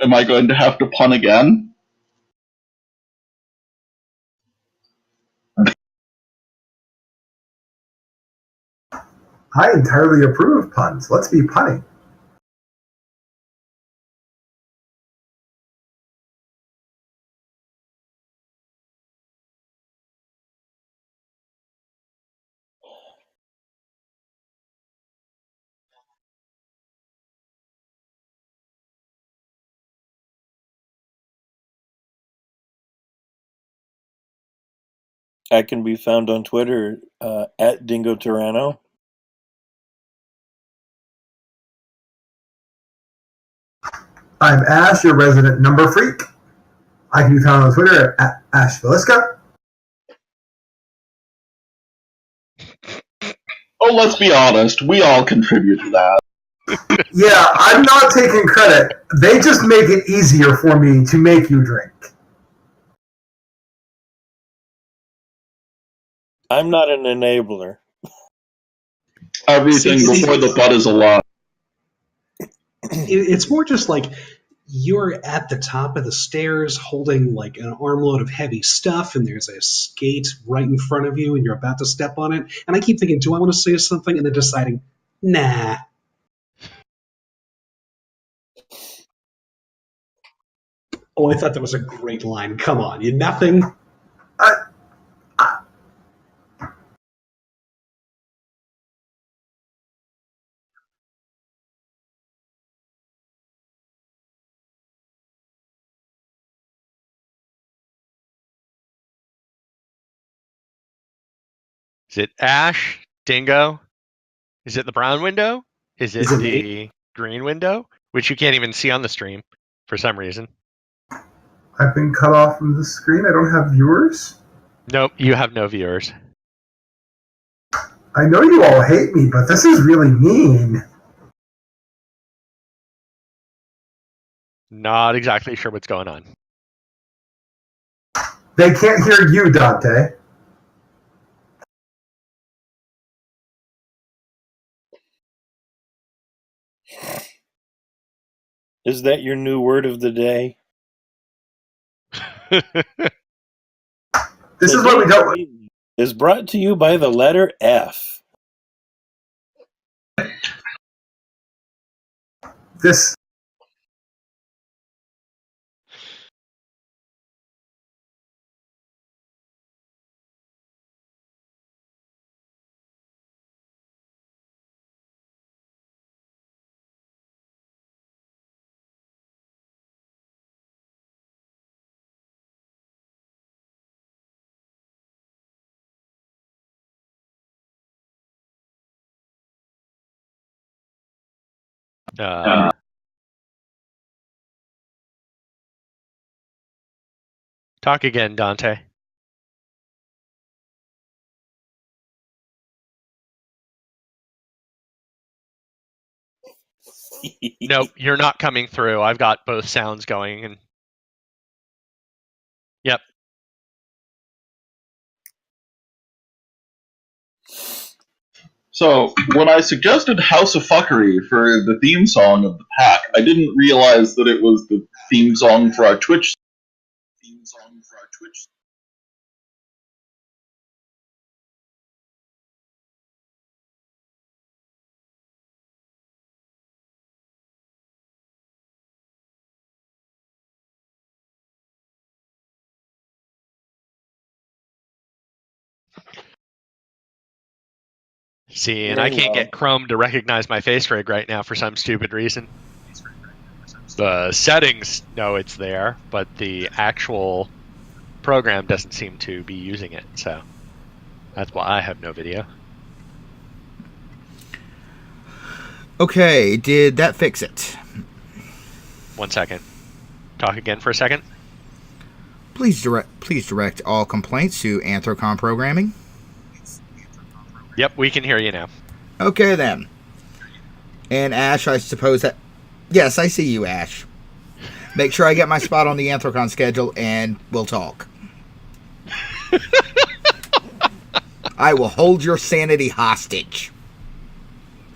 Am I going to have to pun again? I entirely approve of puns. Let's be punning. I can be found on Twitter at Dingo Tyranno. I'm Ash, your resident number freak. I can be found on Twitter at AshViliska. Oh, let's be honest. We all contribute to that. Yeah, I'm not taking credit. They just make it easier for me to make you drink. I'm not an enabler. Everything before the butt is a lie. It's more just like you're at the top of the stairs holding like an armload of heavy stuff, and there's a skate right in front of you, and you're about to step on it. And I keep thinking, do I want to say something? And then deciding, nah. Oh, I thought that was a great line. Come on, you nothing? Is it Ash? Dingo? Is it the brown window? Is it the green window? Which you can't even see on the stream for some reason. I've been cut off from the screen. I don't have viewers. Nope, you have no viewers. I know you all hate me, but this is really mean. Not exactly sure what's going on. They can't hear you, Dante. Is that your new word of the day? This is what we don't. Is brought to you by the letter F. This. Talk again, Dante. Nope, you're not coming through. I've got both sounds going. And yep. So, when I suggested House of Fuckery for the theme song of the pack, I didn't realize that it was the theme song for our Twitch. See, and I can't get Chrome to recognize my face rig right now for some stupid reason. The settings know it's there, but the actual program doesn't seem to be using it, so that's why I have no video. Okay, did that fix it? 1 second. Talk again for a second. Please direct all complaints to Anthrocom Programming. Yep, we can hear you now. Okay, then. And Ash, I suppose that... Yes, I see you, Ash. Make sure I get my spot on the Anthrocon schedule, and we'll talk. I will hold your sanity hostage.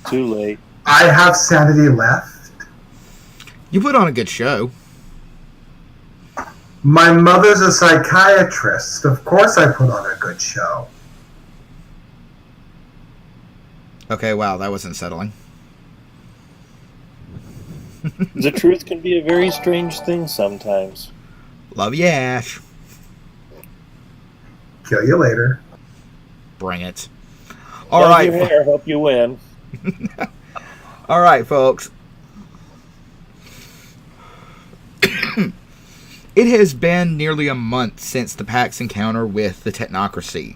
Too late. I have sanity left. You put on a good show. My mother's a psychiatrist. Of course I put on a good show. Okay, wow, that was unsettling. The truth can be a very strange thing sometimes. Love you, Ash. Kill you later. Bring it. All Love right. your hair, hope you win. All right, folks. It has been nearly a month since the PAC's encounter with the technocracy.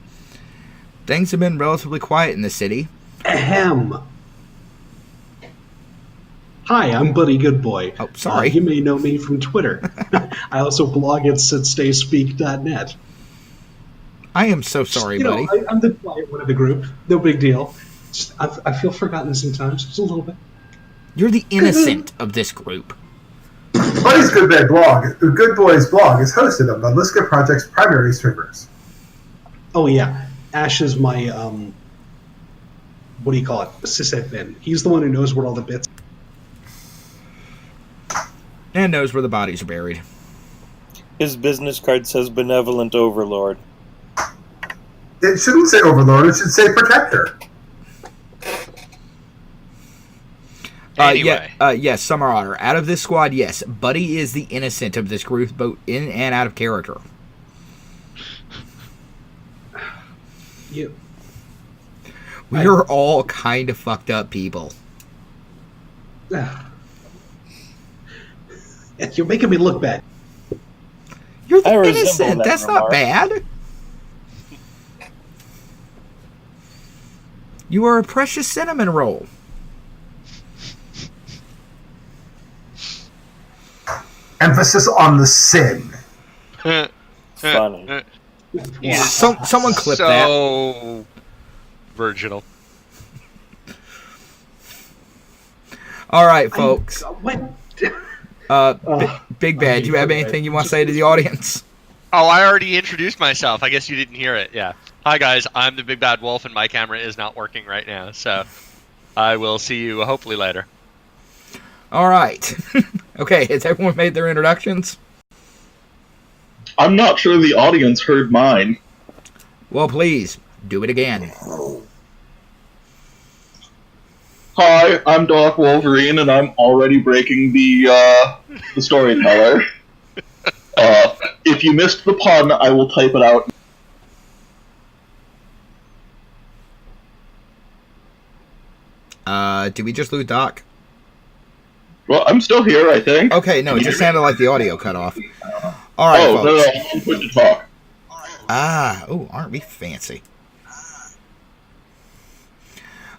Things have been relatively quiet in the city. Ahem. Hi, I'm Buddy Goodboy. Oh, sorry. You may know me from Twitter. I also blog at sitstayspeak.net. I am so sorry, buddy. I'm the quiet one of the group. No big deal. Just, I feel forgotten sometimes, just a little bit. You're the innocent of this group. Buddy's Good Boy's blog is hosted on the Liska Project's primary streamers. Oh yeah, Ash is my what do you call it? Sysadmin. He's the one who knows where all the bits. And knows where the bodies are buried. His business card says Benevolent Overlord. It shouldn't say Overlord. It should say Protector. Anyway. Yes, Summer Otter. Out of this squad, yes, Buddy is the innocent of this group, both in and out of character. We're all kind of fucked up people. You're making me look bad. You're the I resemble innocent. that That's remark. not bad. You are a precious cinnamon roll. Emphasis on the sin. Funny. Yeah. Someone clip that. So virginal. All right, folks. What? Big Bad, do you have anything you want to say to the audience? Oh, I already introduced myself. I guess you didn't hear it. Yeah. Hi, guys. I'm the Big Bad Wolf, and my camera is not working right now. So I will see you hopefully later. All right. Okay, has everyone made their introductions? I'm not sure the audience heard mine. Well, please, do it again. Hi, I'm Doc Wolverine, and I'm already breaking the storyteller. If you missed the pun, I will type it out. Did we just lose Doc? Well, I'm still here, I think. Okay, no, it just sounded like the audio cut off. All right, Oh, folks. no, I'm quick to talk. Aren't we fancy?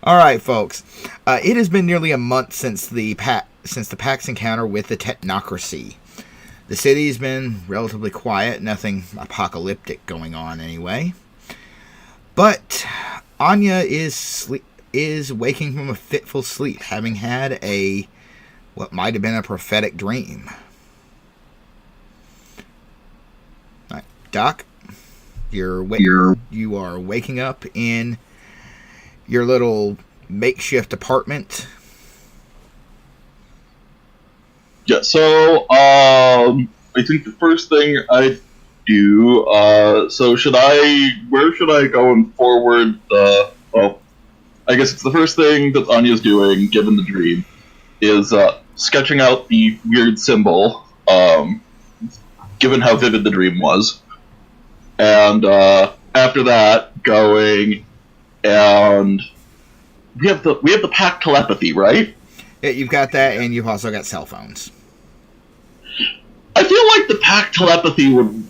All right, folks. It has been nearly a month since the PAC's encounter with the technocracy. The city's been relatively quiet, nothing apocalyptic going on anyway. But Anya is waking from a fitful sleep, having had what might have been a prophetic dream. All right, Doc, you are waking up in your little makeshift apartment. Yeah, so, I think the first thing I do, where should I go and forward I guess it's the first thing that Anya's doing, given the dream, is, sketching out the weird symbol, given how vivid the dream was. And, after that, going, and we have the pack telepathy, right? Yeah, you've got that, and you've also got cell phones. I feel like the pack telepathy would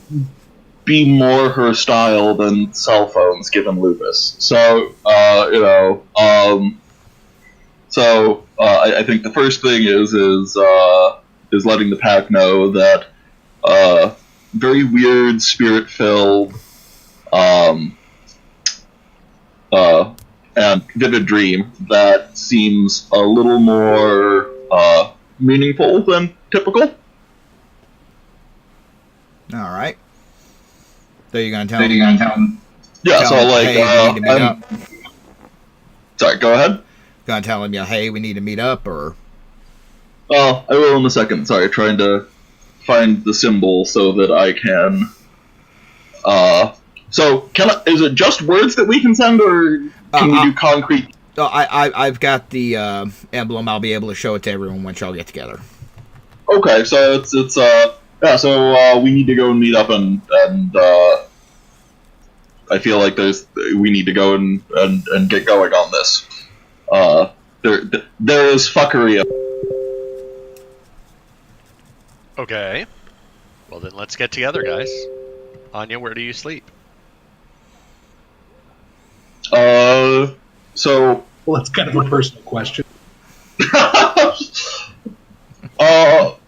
be more her style than cell phones, given lupus. So, I think the first thing is letting the pack know that very weird, spirit-filled, and vivid dream that seems a little more meaningful than typical. All right. So you're gonna tell him? Yeah. Tell So him, like, hey, we need to meet up. Sorry. Go ahead. Gonna tell him, hey, we need to meet up, or I will in a second. Sorry, trying to find the symbol so that I can. Is it just words that we can send, or can we do concrete? I've got the emblem. I'll be able to show it to everyone once y'all get together. Okay, so we need to go and meet up and I feel like we need to go and get going on this. There is fuckery. Okay. Well, then let's get together, guys. Anya, where do you sleep? So. Well, that's kind of a personal question.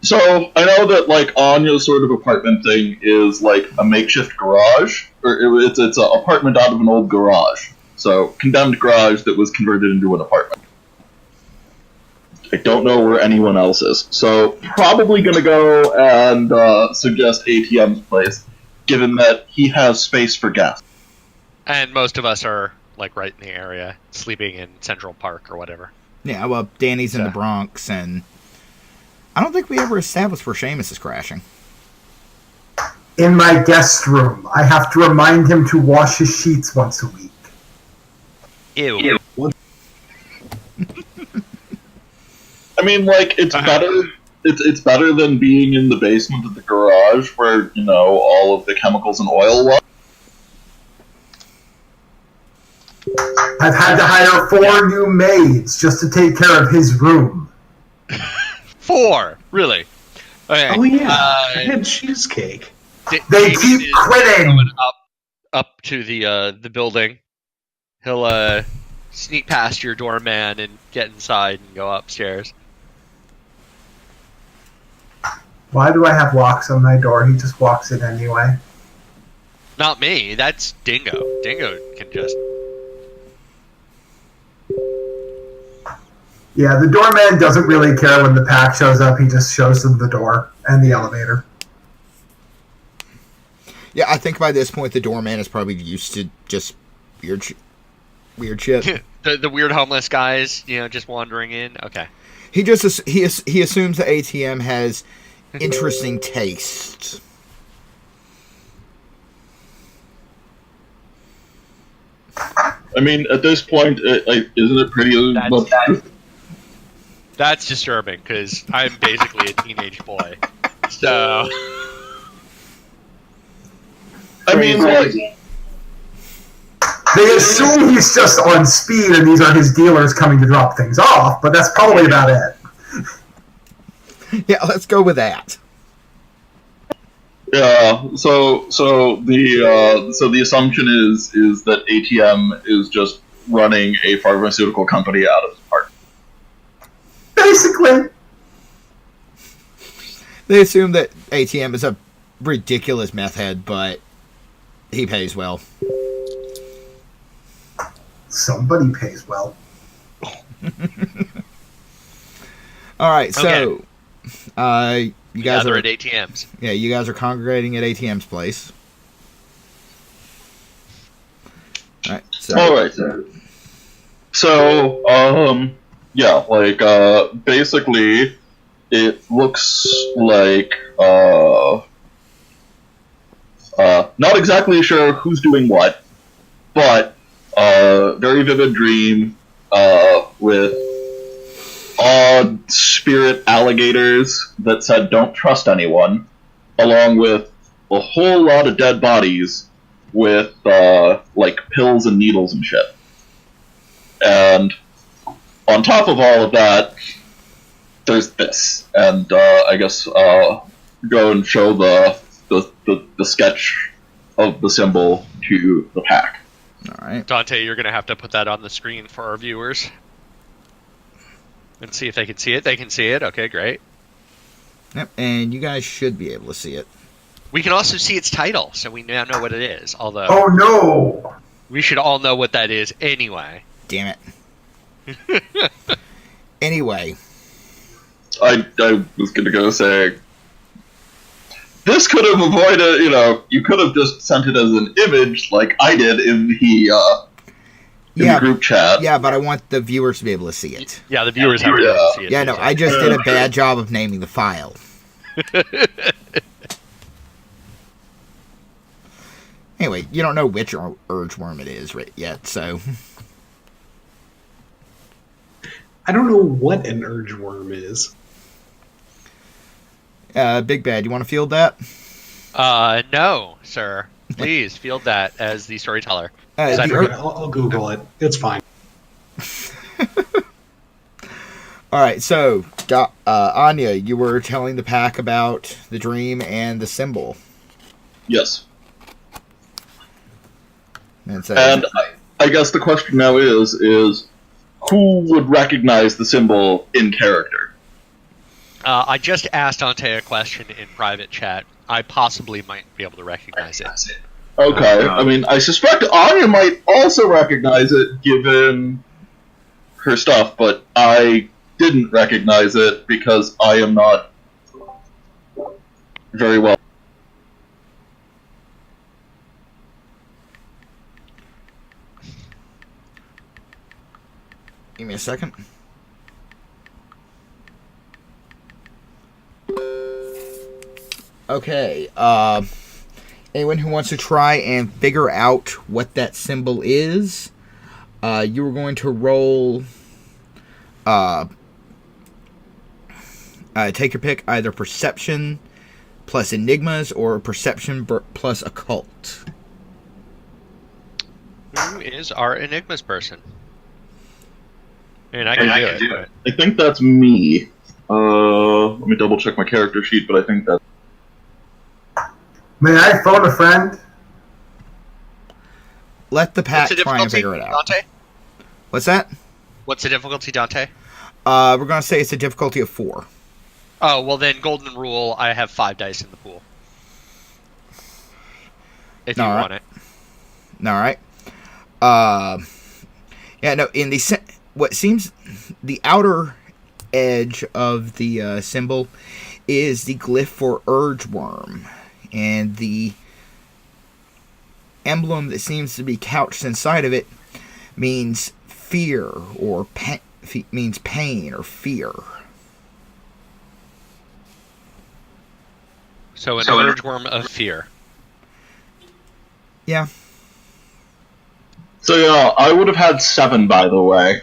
So I know that like Anya's sort of apartment thing is like a makeshift garage, or it's an apartment out of an old garage. So condemned garage that was converted into an apartment. I don't know where anyone else is, so probably gonna go and suggest ATM's place, given that he has space for guests. And most of us are like right in the area, sleeping in Central Park or whatever. Yeah, well, Danny's in the Bronx, and I don't think we ever established where Seamus is crashing. In my guest room. I have to remind him to wash his sheets once a week. Ew. I mean, like, it's better. It's better than being in the basement of the garage where, you know, all of the chemicals and oil was. I've had to hire 4 new maids just to take care of his room. 4? Really? Okay. Oh, yeah. I had cheesecake. They keep quitting! Going up to the building. He'll sneak past your doorman and get inside and go upstairs. Why do I have locks on my door? He just walks in anyway. Not me. That's Dingo. Dingo can just... Yeah, the doorman doesn't really care when the pack shows up. He just shows them the door and the elevator. Yeah, I think by this point the doorman is probably used to just weird shit. the weird homeless guys, you know, just wandering in. Okay. He assumes the ATM has interesting taste. I mean, at this point, isn't it pretty much... That's disturbing, because I'm basically a teenage boy. So... I mean, like... They assume he's just on speed and these are his dealers coming to drop things off, but that's probably about it. Yeah, let's go with that. Yeah, so the assumption is that ATM is just running a pharmaceutical company out of his apartment. Basically. They assume that ATM is a ridiculous meth head, but he pays well. Somebody pays well. All right, so you guys are at ATMs. Yeah, you guys are congregating at ATM's place. All right. So, yeah, like basically, it looks like not exactly sure who's doing what, but very vivid dream with odd spirit alligators that said don't trust anyone, along with a whole lot of dead bodies with like pills and needles and shit. And on top of all of that, there's this. And I guess go and show the sketch of the symbol to the pack. All right. Dante, you're going to have to put that on the screen for our viewers. And see if they can see it. They can see it. Okay, great. Yep, and you guys should be able to see it. We can also see its title, so we now know what it is. Although, oh no! We should all know what that is anyway. Damn it. Anyway. I was going to go say, this could have avoided, you could have just sent it as an image like I did in the group chat. Yeah, but I want the viewers to be able to see it. Yeah, the viewers have to be able to see it. Yeah, no, I just did a bad job of naming the file. Anyway, you don't know which urge worm it is yet, so. I don't know what an urge worm is. Big Bad, you want to field that? No, sir. Please field that as the storyteller. I'll Google it. It's fine. All right, so Anya, you were telling the pack about the dream and the symbol. Yes. And so, I guess the question now is who would recognize the symbol in character? I just asked Dante a question in private chat. I possibly might be able to recognize it. Okay, I mean, I suspect Anya might also recognize it given her stuff, but I didn't recognize it because I am not very well. give me a second. Okay, anyone who wants to try and figure out what that symbol is, you were going to roll, take your pick, either perception plus enigmas or perception plus occult. Who is our enigmas person? I mean, I can do it. I think that's me. Let me double check my character sheet, but I think that's... May I phone a friend? Let the pack try and figure it out. Dante? What's that? What's the difficulty, Dante? We're going to say it's a difficulty of 4. Oh, well then, golden rule, I have 5 dice in the pool. If you want it. Alright. Yeah, no, in the... What seems... The outer edge of the symbol is the glyph for urge worm. And the emblem that seems to be couched inside of it means fear or means pain or fear. So an urge worm of fear. Yeah. So yeah, I would have had 7, by the way.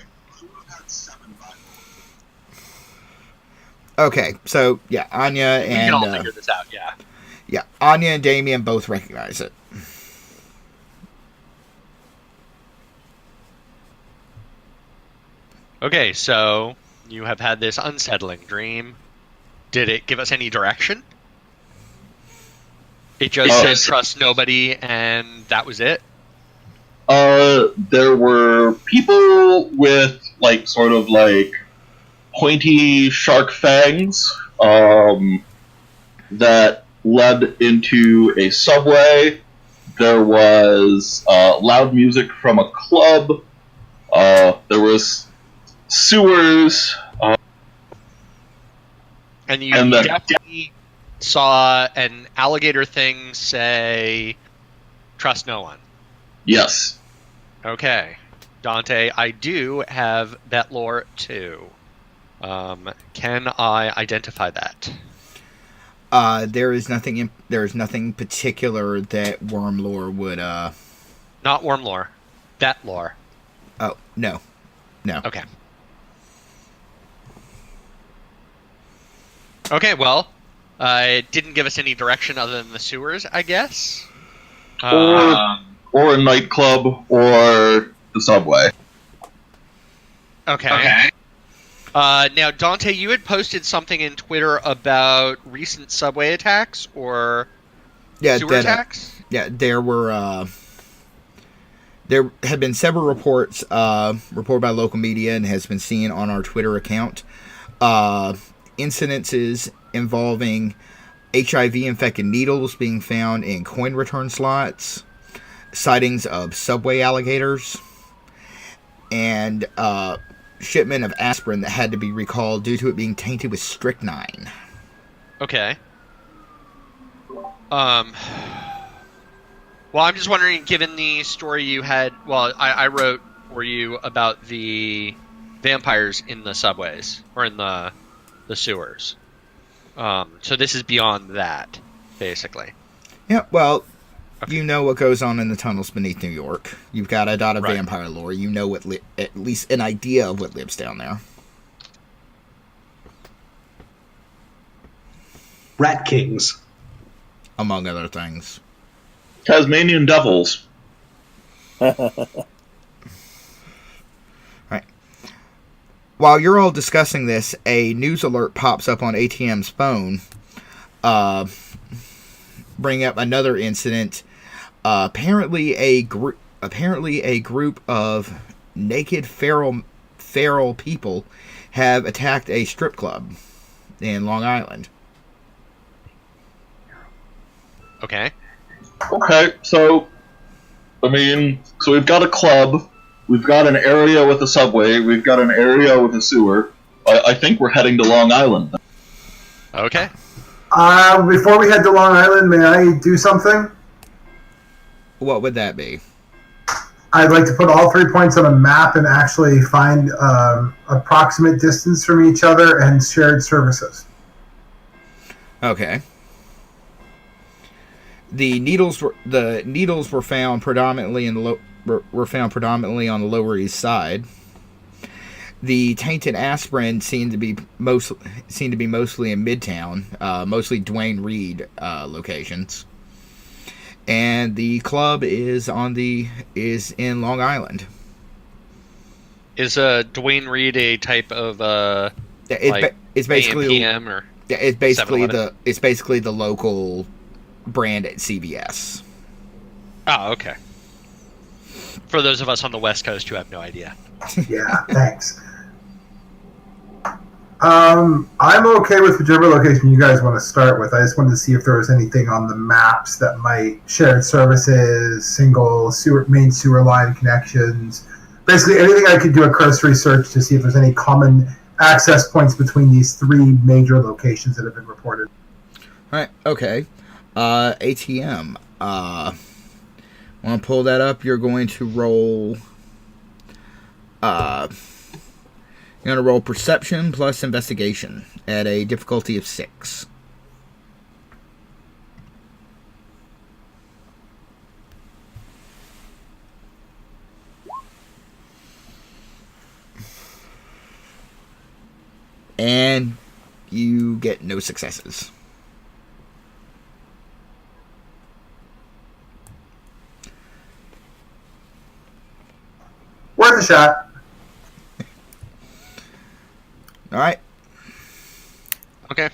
Okay, so yeah, Anya and... We can all figure this out, yeah. Yeah, Anya and Damien both recognize it. Okay, so you have had this unsettling dream. Did it give us any direction? It just said trust nobody, and that was it? There were people with, like, sort of, like, pointy shark fangs, that led into a subway. There was, loud music from a club. There was sewers. And you definitely saw an alligator thing say, trust no one. Yes. Okay. Dante, I do have that lore too. Can I identify that? There is nothing particular that worm lore would Not worm lore. That lore. Oh, no. Okay. Okay, well, it didn't give us any direction other than the sewers, I guess. Or a nightclub, or the subway. Okay. Now, Dante, you had posted something in Twitter about recent subway attacks or sewer attacks? Yeah, there were... there have been several reports reported by local media and has been seen on our Twitter account. Incidences involving HIV-infected needles being found in coin return slots, sightings of subway alligators, and shipment of aspirin that had to be recalled due to it being tainted with strychnine. Okay. Well, I'm just wondering, given the story you had... Well, I wrote for you about the vampires in the subways, or in the sewers. So this is beyond that, basically. Yeah, well, Okay. you know what goes on in the tunnels beneath New York. You've got a dot of Right. vampire lore. You know at least an idea of what lives down there. Rat Kings. Among other things. Tasmanian devils. While you're all discussing this, a news alert pops up on ATM's phone, bring up another incident. Apparently, a group of naked feral people have attacked a strip club in Long Island. Okay. Okay, so we've got a club, we've got an area with a subway, we've got an area with a sewer. I think we're heading to Long Island. Okay. Before we head to Long Island, may I do something? What would that be? I'd like to put all 3 points on a map and actually find approximate distance from each other and shared services. Okay. The needles were found predominantly on the Lower East Side. The tainted aspirin seemed to be mostly in Midtown, mostly Dwayne Reed locations. And the club is in Long Island. Is Dwayne Reed a type of It's basically AM or it's basically 7-Eleven? it's basically the local brand at CVS. Oh, okay. For those of us on the West Coast who have no idea. Yeah, thanks. I'm okay with whichever location you guys want to start with. I just wanted to see if there was anything on the maps that might shared services, single main sewer line connections. Basically, anything I could do a cursory search to see if there's any common access points between these 3 major locations that have been reported. All right. Okay. ATM. Want to pull that up? You're going to roll. You're going to roll perception plus investigation at a difficulty of 6. And you get no successes. Worth a shot. All right. Okay.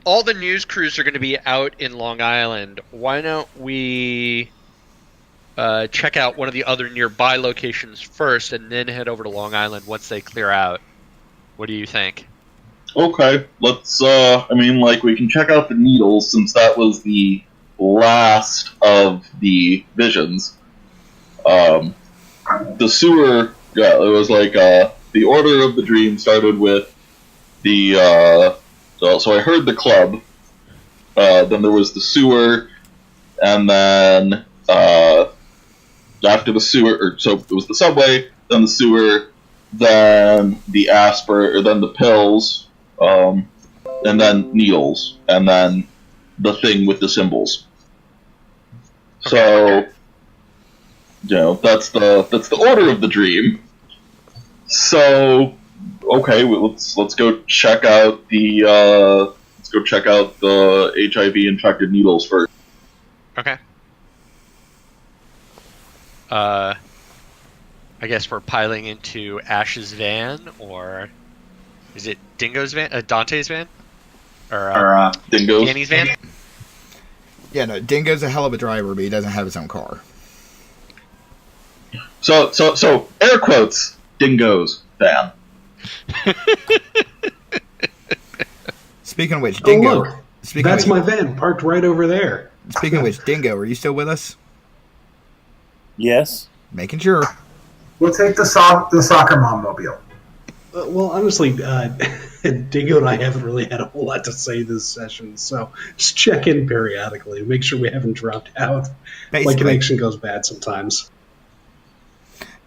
All the news crews are going to be out in Long Island. Why don't we check out one of the other nearby locations first and then head over to Long Island once they clear out? What do you think? Okay, let's, we can check out the needles since that was the last of the visions. The sewer, yeah, it was the order of the dream started with the, so I heard the club, then there was the sewer, and then, after the sewer, so it was the subway, then the sewer, then the then the pills, and then needles, and then the thing with the symbols. So, that's the order of the dream. So, okay, let's go check out the HIV infected needles first. Okay. I guess we're piling into Ash's van, or is it Dingo's van? Dante's van? Or Dingo's? Danny's van? Yeah, no, Dingo's a hell of a driver, but he doesn't have his own car. So air quotes, Dingo's van. Speaking of which, Dingo. Oh, look, that's my van parked right over there. Speaking of which, Dingo, are you still with us? Yes. Making sure. We'll take the soccer mom mobile. Well, honestly, Dingo and I haven't really had a whole lot to say this session, so just check in periodically. Make sure we haven't dropped out. My connection goes bad sometimes.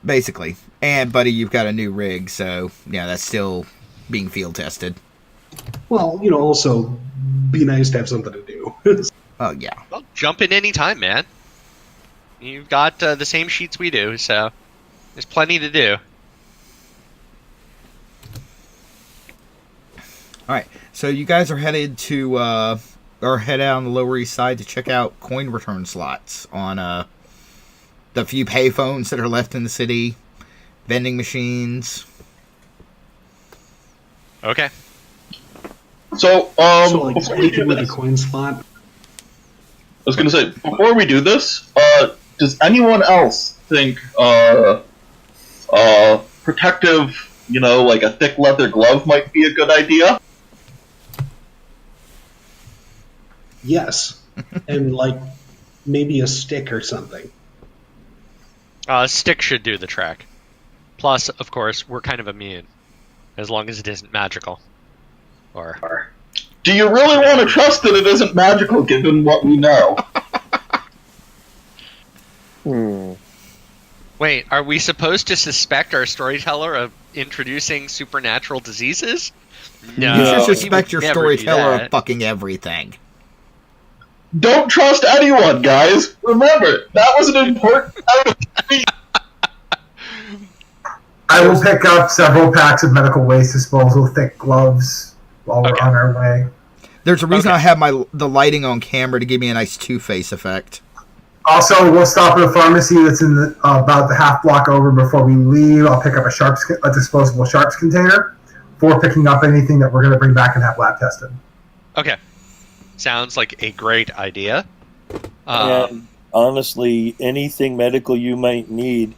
Basically. And, buddy, you've got a new rig, so, yeah, that's still being field tested. Well, also be nice to have something to do. Oh, yeah. Well, jump in any time, man. You've got the same sheets we do, so there's plenty to do. Alright, so you guys are headed to, or head out on the Lower East Side to check out coin return slots on, the few payphones that are left in the city, vending machines. Okay. So, So, like, before we anything do with a this, coin slot. I was going to say, before we do this, does anyone else think protective, like a thick leather glove might be a good idea? Yes. And, like, maybe a stick or something. Stick should do the trick. Plus, of course, we're kind of immune, as long as it isn't magical. Or Do you really want to trust that it isn't magical, given what we know? wait, are we supposed to suspect our storyteller of introducing supernatural diseases? No, You should he suspect would your never do storyteller that. of fucking everything. Don't trust anyone, guys! Remember, that was an important element. I will pick up several packs of medical waste disposal, thick gloves, while we're Okay. on our way. There's a reason Okay. I have the lighting on camera to give me a nice Two-Face effect. Also, we'll stop at a pharmacy that's in about the half block over before we leave. I'll pick up a disposable sharps container for picking up anything that we're going to bring back and have lab tested. Okay. Sounds like a great idea. And honestly, anything medical you might need.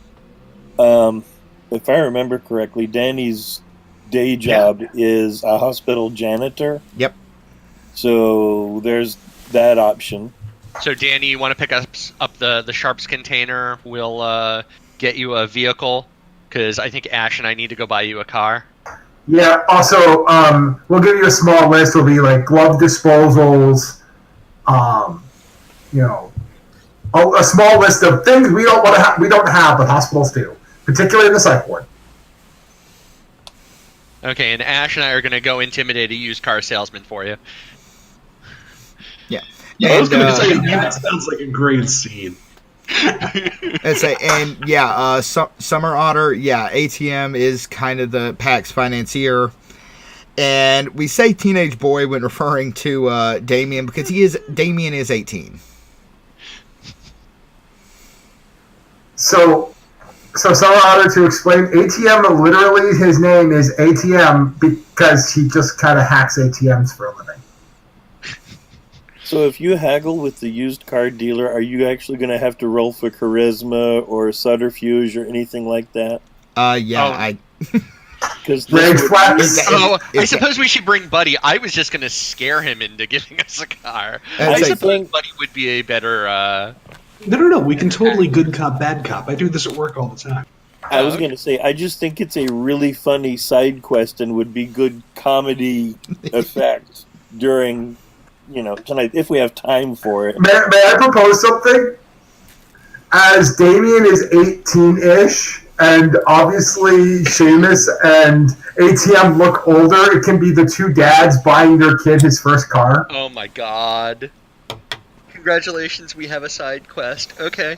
If I remember correctly, Danny's day job is a hospital janitor. Yep. So there's that option. So, Danny, you want to pick up the sharps container? We'll get you a vehicle, because I think Ash and I need to go buy you a car. Yeah, also, we'll give you a small list. It'll be like glove disposals, a small list of things we don't want to we don't have, but hospitals do, particularly in the psych ward. Okay, and Ash and I are going to go intimidate a used car salesman for you. Yeah. I was going to say, That sounds like a great scene. Summer Otter, ATM is kind of the PAX financier. And we say teenage boy when referring to Damien because Damien is 18. So Summer Otter, to explain, ATM, literally his name is ATM because he just kind of hacks ATMs for a living. So if you haggle with the used car dealer, are you actually going to have to roll for charisma or subterfuge or anything like that? Because Rage flags. I suppose we should bring Buddy. I was just going to scare him into giving us a car. And I it's suppose Buddy would be a better... No. We can totally good cop, bad cop. I do this at work all the time. I was going to say, I just think it's a really funny side quest and would be good comedy effect during, tonight, if we have time for it. May I propose something? As Damien is 18-ish, and obviously Seamus and ATM look older, it can be the two dads buying their kid his first car. Oh my god. Congratulations, we have a side quest. Okay.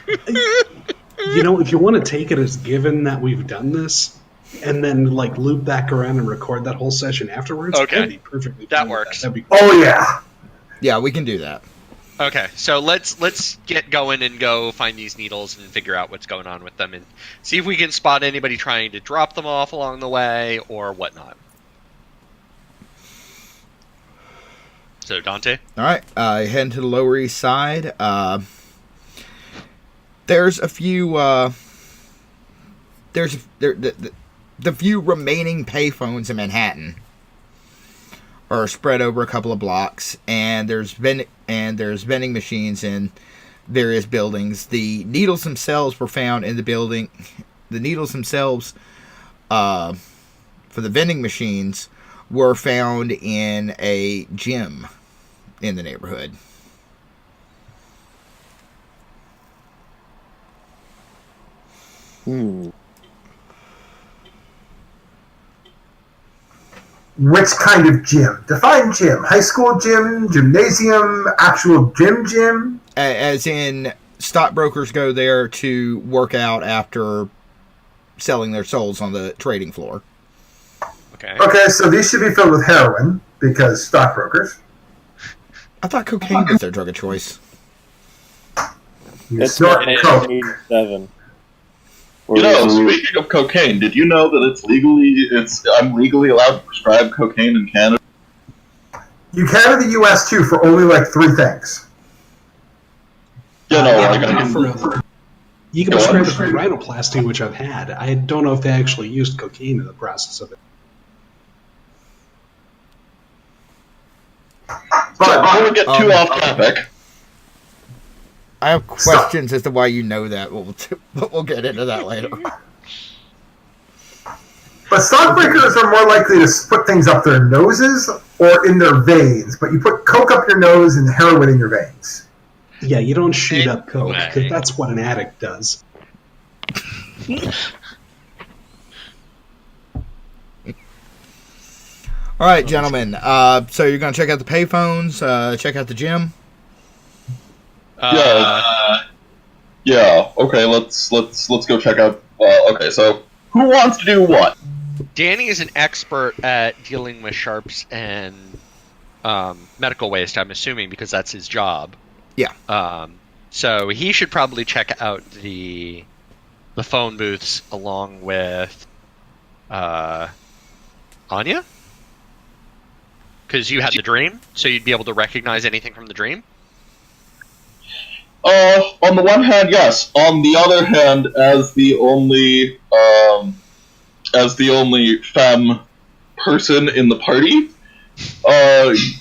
If you want to take it as given that we've done this, and then loop back around and record that whole session afterwards, Okay. I'd be perfectly That fine with works. That'd be cool. Oh yeah. Yeah, we can do that. Okay, so let's get going and go find these needles and figure out what's going on with them and see if we can spot anybody trying to drop them off along the way or whatnot. So, Dante? All right, heading to the Lower East Side. There's a few. The few remaining payphones in Manhattan are spread over a couple of blocks, and there's vending machines in various buildings. The needles themselves were found in the building. The needles themselves, for the vending machines, were found in a gym in the neighborhood. Which kind of gym? Define gym. High school gym, gymnasium, actual gym? As in, stockbrokers go there to work out after selling their souls on the trading floor. Okay, so these should be filled with heroin, because stockbrokers. I thought cocaine was their drug of choice. You It's snort coke. 1987. Speaking of cocaine, did you know that I'm legally allowed to prescribe cocaine in Canada? You can in the US too for only like 3 things. You can prescribe it for rhinoplasty, which I've had. I don't know if they actually used cocaine in the process of it. But before we get too off topic, I have questions as to why you know that, but we'll get into that later. But stockbreakers are more likely to put things up their noses or in their veins, but you put coke up your nose and heroin in your veins. Yeah, you don't shoot up coke, because that's what an addict does. All right, gentlemen. So you're going to check out the payphones, check out the gym? Yeah. Okay, let's go check out. Okay, so who wants to do what? Danny is an expert at dealing with sharps and medical waste. I'm assuming because that's his job. Yeah. So he should probably check out the phone booths along with Anya, because you had the dream, so you'd be able to recognize anything from the dream. On the one hand, yes. On the other hand, as the only femme person in the party,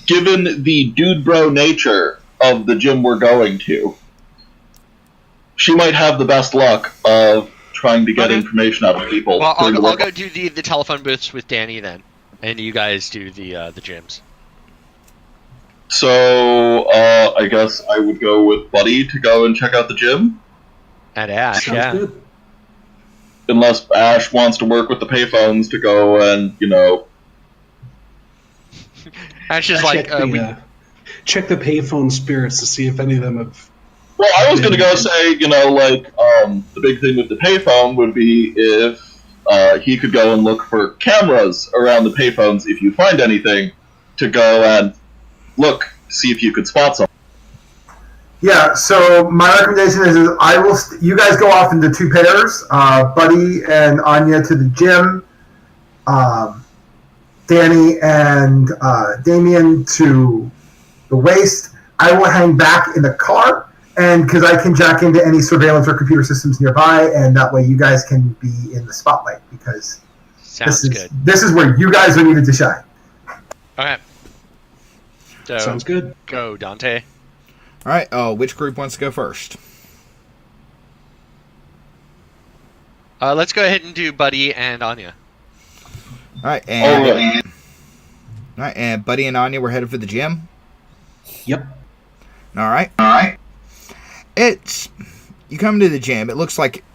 given the dude bro nature of the gym we're going to, she might have the best luck of trying to get information out of people. Well, I'll go do the telephone booths with Danny then, and you guys do the gyms. So, I guess I would go with Buddy to go and check out the gym. And Ash, Sounds good. Unless Ash wants to work with the payphones to go and, Ash is like, check the payphone spirits to see if any of them have... Well, I was going to go say, the big thing with the payphone would be if he could go and look for cameras around the payphones if you find anything, to go and look, see if you could spot something. Yeah, so my recommendation is you guys go off into 2 pairs, Buddy and Anya to the gym, Danny and Damien to the waste. I will hang back in the car, and because I can jack into any surveillance or computer systems nearby, and that way you guys can be in the spotlight, because this is where you guys are needed to shine. Okay. So, sounds good. Go, Dante. All right. Which group wants to go first? Let's go ahead and do Buddy and Anya. All right. And Buddy and Anya were headed for the gym. Yep. All right. You come to the gym. It looks like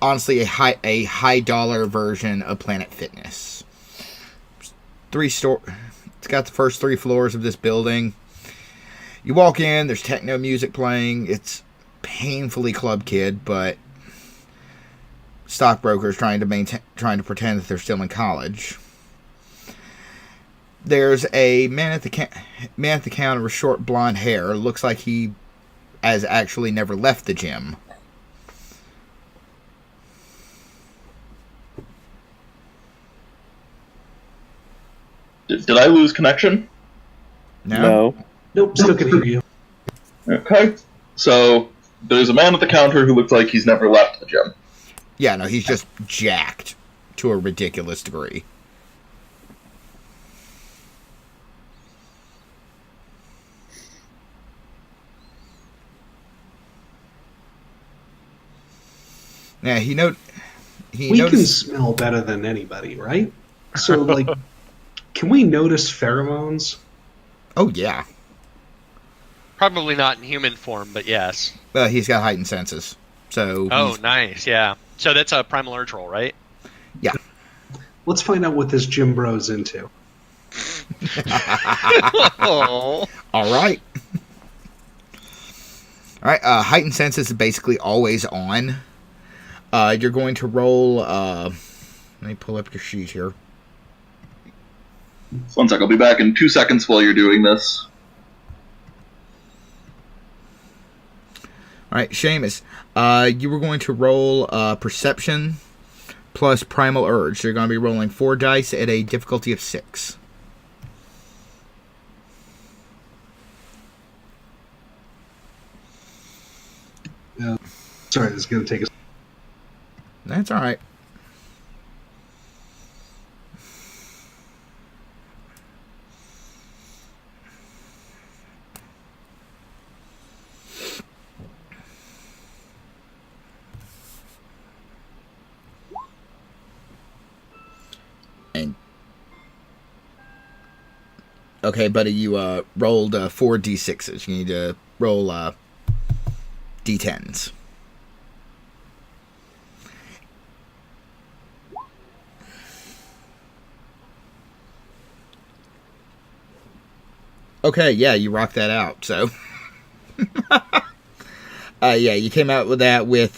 honestly a high dollar version of Planet Fitness. It's got the first 3 floors of this building. You walk in, there's techno music playing. It's painfully club kid, but stockbrokers trying to pretend that they're still in college. There's a man at the counter with short blonde hair. Looks like he has actually never left the gym. Did I lose connection? No. Nope, still can hear you. Okay. So, there's a man at the counter who looks like he's never left the gym. Yeah, no, he's just jacked to a ridiculous degree. Yeah, we can smell better than anybody, right? So, can we notice pheromones? Oh, yeah. Probably not in human form, but yes. He's got heightened senses. So Oh, nice. Yeah. So that's a primal urge roll, right? yeah. Let's find out what this Jim Bro's into. Oh. All right. All right. Heightened senses is basically always on. You're going to roll. Let me pull up your sheet here. 1 sec, I'll be back in 2 seconds while you're doing this. All right, Seamus. You were going to roll perception plus primal urge. So you're going to be rolling 4 dice at a difficulty of 6. Sorry, this is going to take us. That's all right. Okay, buddy, you rolled 4 d6s. You need to roll d10s. Okay, yeah, you rocked that out. So, yeah, you came out with that with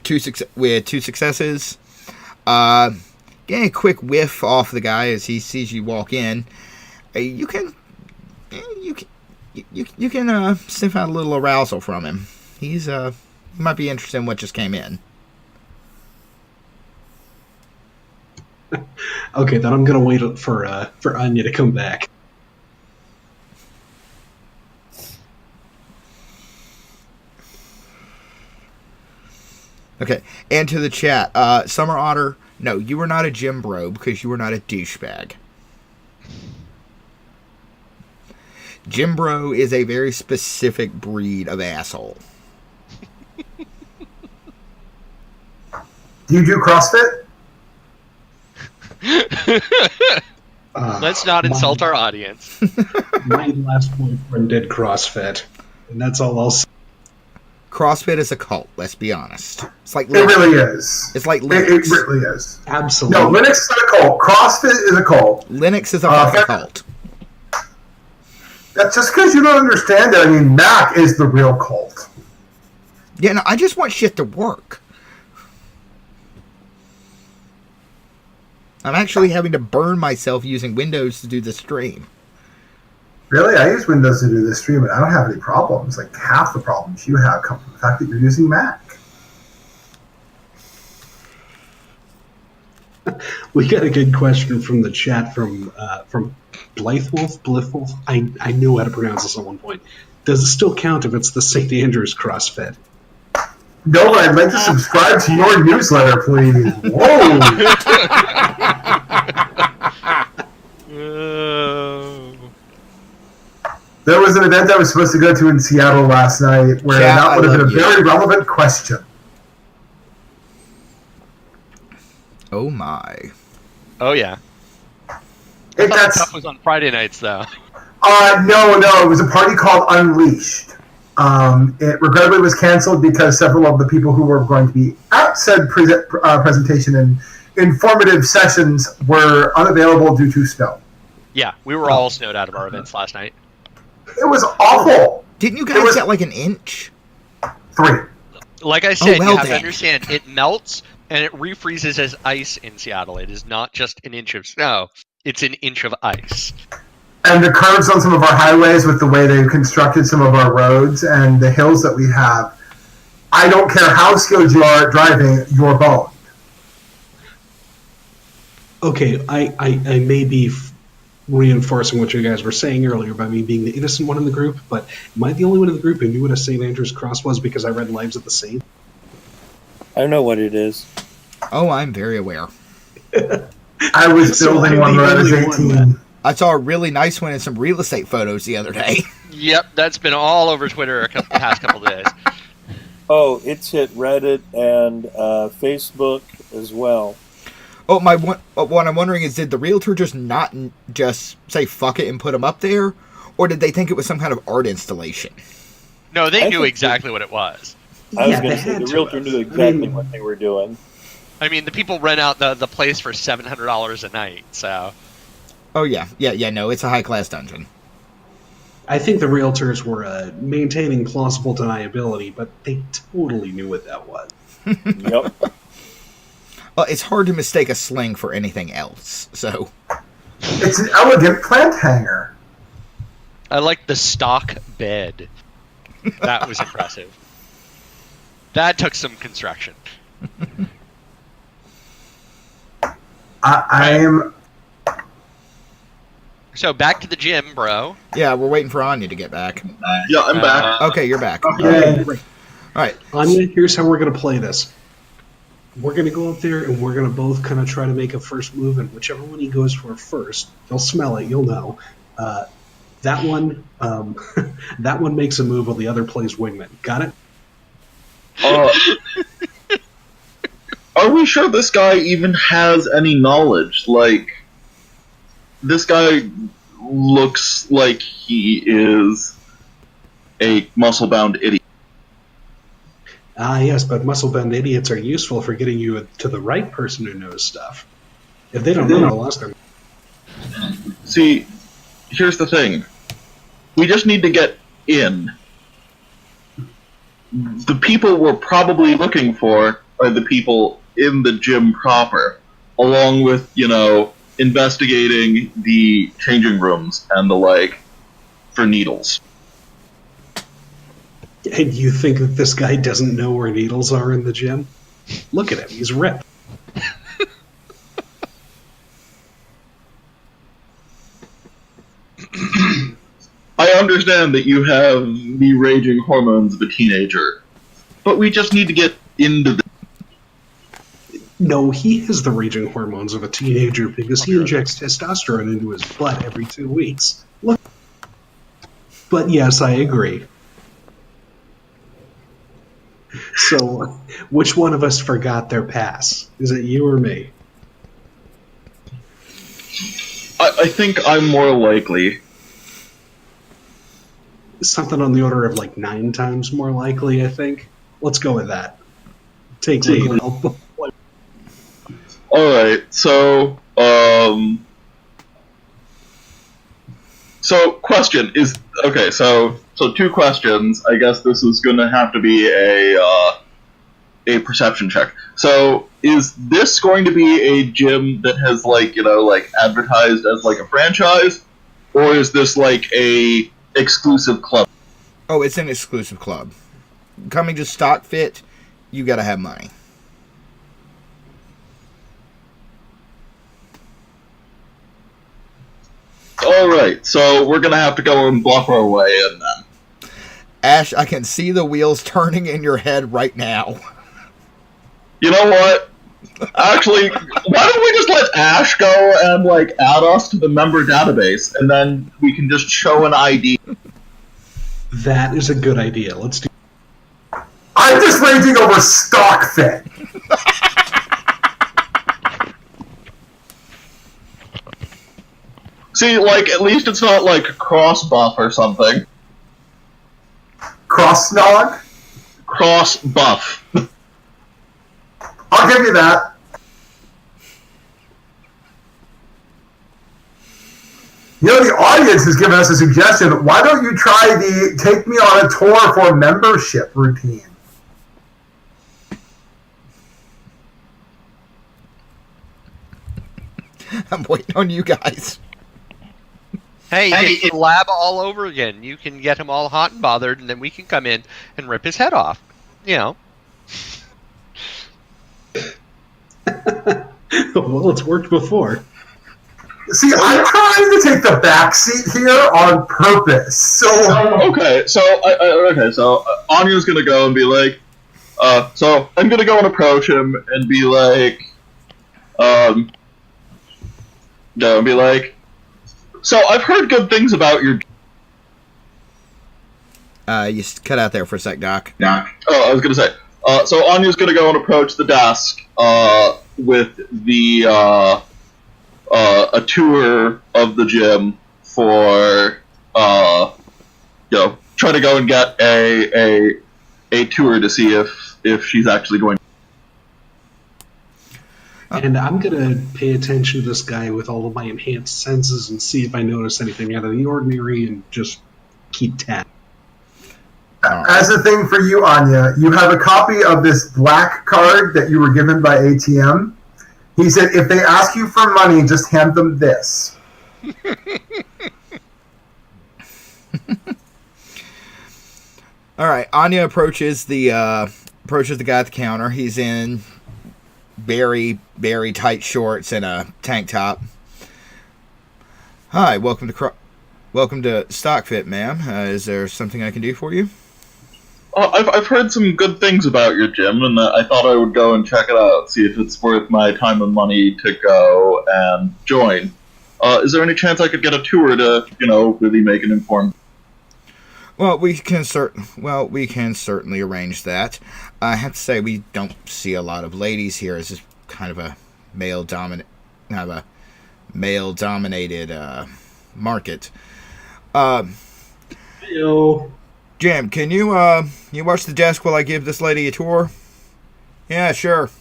two successes. Getting a quick whiff off the guy as he sees you walk in. You can sniff out a little arousal from him. He might be interested in what just came in. Okay, then I'm going to wait for Anya to come back. Okay, and to the chat, Summer Otter. No, you were not a gym bro because you were not a douchebag. Gym bro is a very specific breed of asshole. Do you do CrossFit? Let's not insult our audience. My last boyfriend did CrossFit, and that's all I'll say. CrossFit is a cult, let's be honest. It's like It really is. It's like It Linux. really is. Absolutely. No, Linux is a cult. CrossFit is a cult. Linux is a fucking cult. That's just because you don't understand it. I mean, Mac is the real cult. Yeah, no, I just want shit to work. I'm actually having to burn myself using Windows to do the stream. Really? I use Windows to do this stream, and I don't have any problems. Like, half the problems you have come from the fact that you're using Mac. We got a good question from the chat from Blithewolf. I knew how to pronounce this at one point. Does it still count if it's the St. Andrews CrossFit? No, but I'd like to subscribe to your newsletter, please. Whoa! There was an event I was supposed to go to in Seattle last night where that would have been a very relevant question. Oh my. Oh, yeah. It, The stuff was on Friday nights, though. No, it was a party called Unleashed. It regrettably was canceled because several of the people who were going to be at said presentation and informative sessions were unavailable due to snow. Yeah, we were all snowed out of our events last night. It was awful. Didn't you guys get like an inch? 3. Like I said, well you have to then. understand, it melts and it refreezes as ice in Seattle. It is not just an inch of snow. It's an inch of ice. And the curves on some of our highways with the way they've constructed some of our roads and the hills that we have, I don't care how skilled you are at driving, you're boned. Okay, I may be reinforcing what you guys were saying earlier by me being the innocent one in the group, but am I the only one in the group who knew what a St. Andrew's Cross was because I read Lives of the Saint? I know what it is. Oh, I'm very aware. I was building one when I was 18. I saw a really nice one in some real estate photos the other day. Yep, that's been all over Twitter the past couple of days. Oh, it's hit Reddit and Facebook as well. Oh, what I'm wondering is, did the realtor just not just say fuck it and put them up there? Or did they think it was some kind of art installation? No, they I knew think exactly what it was. I was Yeah, going they to say had the to realtor have. knew I exactly mean- what they were doing. I mean, the people rent out the place for $700 a night, so... Oh yeah. No, it's a high class dungeon. I think the realtors were maintaining plausible deniability, but they totally knew what that was. Yep. Well, it's hard to mistake a sling for anything else. So It's an elegant plant hanger. I like the stock bed. That was impressive. That took some construction. I'm So back to the gym, bro. yeah, we're waiting for Anya to get back. Yeah, I'm back. Okay, you're back. Yay. Great. All right. Anya, here's how we're going to play this. We're going to go up there and we're going to both kind of try to make a first move, and whichever one he goes for first, you'll smell it, you'll know. That one, that one makes a move while the other plays wingman. Got it? Are we sure this guy even has any knowledge? Like, this guy looks like he is a muscle-bound idiot. Ah, yes, but muscle-bound idiots are useful for getting you to the right person who knows stuff. If they don't know, they'll ask them. See, here's the thing. We just need to get in. The people we're probably looking for are the people in the gym proper, along with, investigating the changing rooms and the like for needles. And you think that this guy doesn't know where needles are in the gym? Look at him, he's ripped. I understand that you have the raging hormones of a teenager, but we just need to get into the... No, he has the raging hormones of a teenager because he injects testosterone into his butt every 2 weeks. Look. But yes, I agree. So, which one of us forgot their pass? Is it you or me? I think I'm more likely. Something on the order of like 9 times more likely, I think. Let's go with that. Take lead. Alright, so question is... Okay, so 2 questions. I guess this is gonna have to be a perception check. So, is this going to be a gym that has, advertised as, a franchise? Or is this, a exclusive club? Oh, it's an exclusive club. Coming to Stock Fit, you gotta have money. Alright, so we're gonna have to go and bluff our way in then. Ash, I can see the wheels turning in your head right now. You know what? Actually, why don't we just let Ash go and, add us to the member database, and then we can just show an ID. That is a good idea. Let's do. I'm just raging over stock fit. See, at least it's not, cross buff or something. Cross snog? Cross buff. I'll give you that. The audience has given us a suggestion. Why don't you try the take me on a tour for membership routine? I'm waiting on you guys. Hey, it's lab all over again. You can get him all hot and bothered, and then we can come in and rip his head off. Well, it's worked before. See, I'm trying to take the back seat here on purpose. So Anya's gonna go and be like, so I'm gonna go and approach him and be like, so I've heard good things about your... You cut out there for a sec, Doc. Oh, I was gonna say, so Anya's gonna go and approach the desk, with the, a tour of the gym for, trying try to go and get a tour to see if she's actually going. And I'm going to pay attention to this guy with all of my enhanced senses and see if I notice anything out of the ordinary and just keep tab. As a thing for you, Anya, you have a copy of this black card that you were given by ATM. He said, if they ask you for money, just hand them this. All right, Anya approaches the guy at the counter. He's in very, very tight shorts and a tank top. Hi, welcome to StockFit, ma'am. Is there something I can do for you? I've heard some good things about your gym, and I thought I would go and check it out, see if it's worth my time and money to go and join. Is there any chance I could get a tour to, really make an informed? Well, we can certainly arrange that. I have to say we don't see a lot of ladies here. It's just kind of a male-dominated market. Hello. Jim, can you watch the desk while I give this lady a tour? Yeah, sure.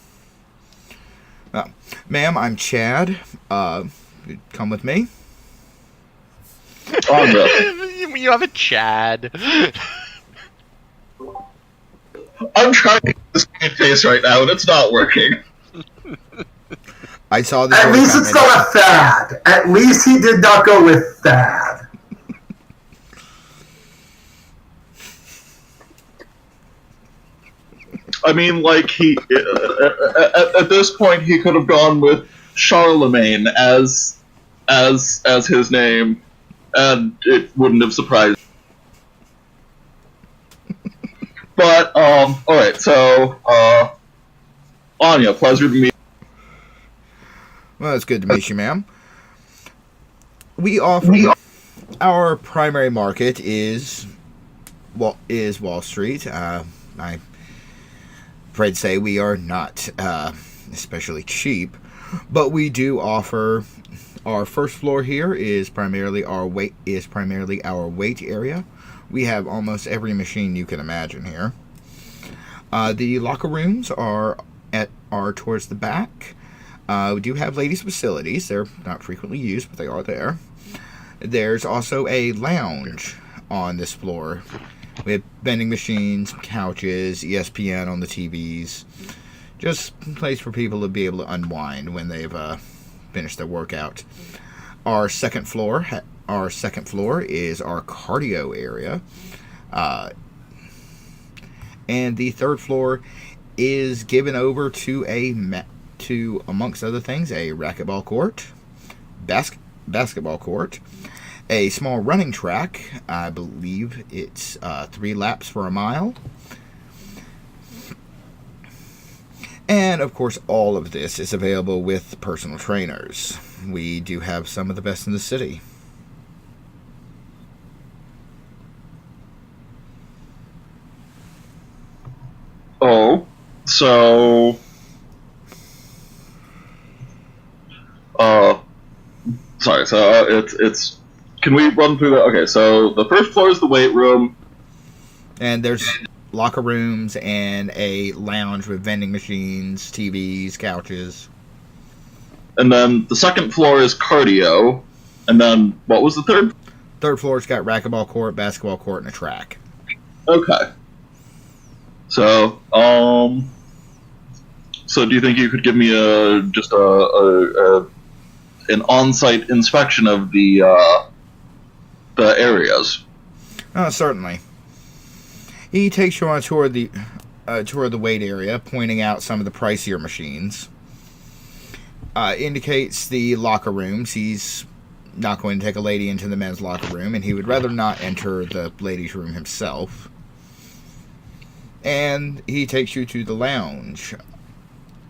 Ma'am, I'm Chad. Come with me. Oh, no. You have a Chad. I'm trying to get this face right now, and it's not working. I saw this. At least it's not a fad. At least he did not go with fad. I mean, like, at this point, he could have gone with Charlemagne as his name, and it wouldn't have surprised. But, alright, so, Anya, pleasure to meet you. Well, it's good to meet you, ma'am. Our primary market is Wall Street. I'm afraid to say we are not especially cheap, but we do offer. Our first floor here is primarily our weight area. We have almost every machine you can imagine here. The locker rooms are towards the back. We do have ladies' facilities. They're not frequently used, but they are there. There's also a lounge on this floor. We have vending machines, couches, ESPN on the TVs. Just a place for people to be able to unwind when they've finished their workout. Our second floor is our cardio area. And the third floor is given over to, amongst other things, a racquetball court, basketball court, a small running track. I believe it's 3 laps for a mile. And, of course, all of this is available with personal trainers. We do have some of the best in the city. Oh, so... sorry, so it's... Can we run through that? Okay, so the first floor is the weight room. And there's locker rooms and a lounge with vending machines, TVs, couches. And then the second floor is cardio. And then, what was the third? Third floor's got racquetball court, basketball court, and a track. Okay. So, so do you think you could give me an on-site inspection of the areas? Certainly. He takes you on a tour of the weight area, pointing out some of the pricier machines. Indicates the locker rooms. He's not going to take a lady into the men's locker room, and he would rather not enter the ladies' room himself. And he takes you to the lounge.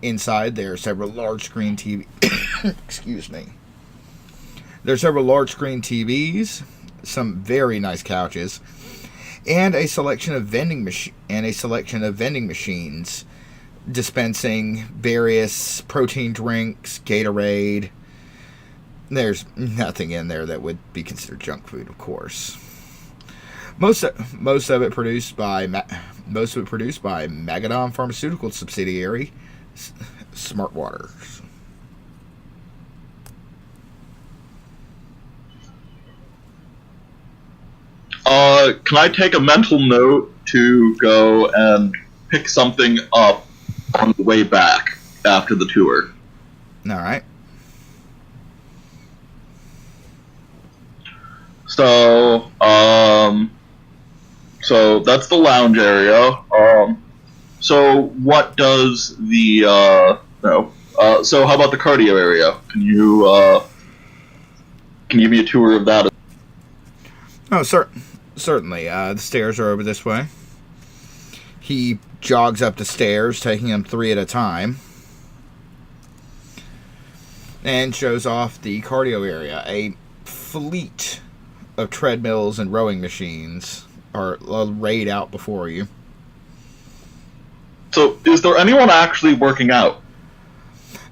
Inside, there are several large screen TV. Excuse me. There are several large screen TVs, some very nice couches, and a selection of vending machines dispensing various protein drinks, Gatorade. There's nothing in there that would be considered junk food, of course. Most of it produced by Magadon Pharmaceutical subsidiary Smartwater. Can I take a mental note to go and pick something up on the way back after the tour? All right. So, so that's the lounge area. So what does the no? So how about the cardio area? Can you give me a tour of that? Oh, certainly. The stairs are over this way. He jogs up the stairs, taking them 3 at a time, and shows off the cardio area. A fleet of treadmills and rowing machines are laid out before you. So, is there anyone actually working out?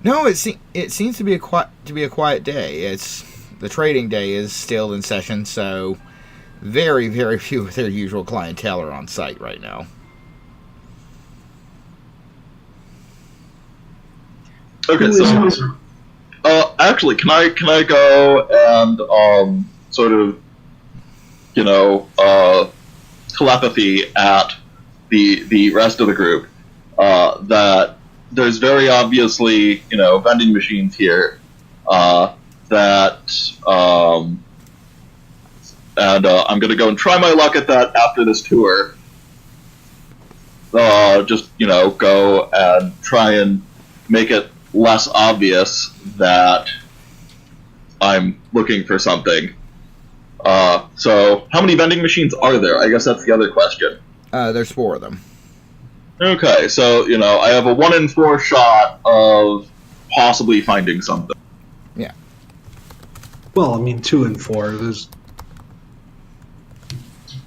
No, it seems to be a quiet day. It's the trading day is still in session, so very, very few of their usual clientele are on site right now. Okay, so actually, can I go and sort of, you know, telepathy at the rest of the group that there's very obviously, you know, vending machines here that and I'm gonna go and try my luck at that after this tour. Just, you know, go and try and make it less obvious that I'm looking for something. So how many vending machines are there? I guess that's the other question. There's 4 of them. Okay, so, you know, I have a 1 in 4 shot of possibly finding something. Yeah. Well, I mean, 2 and 4. There's...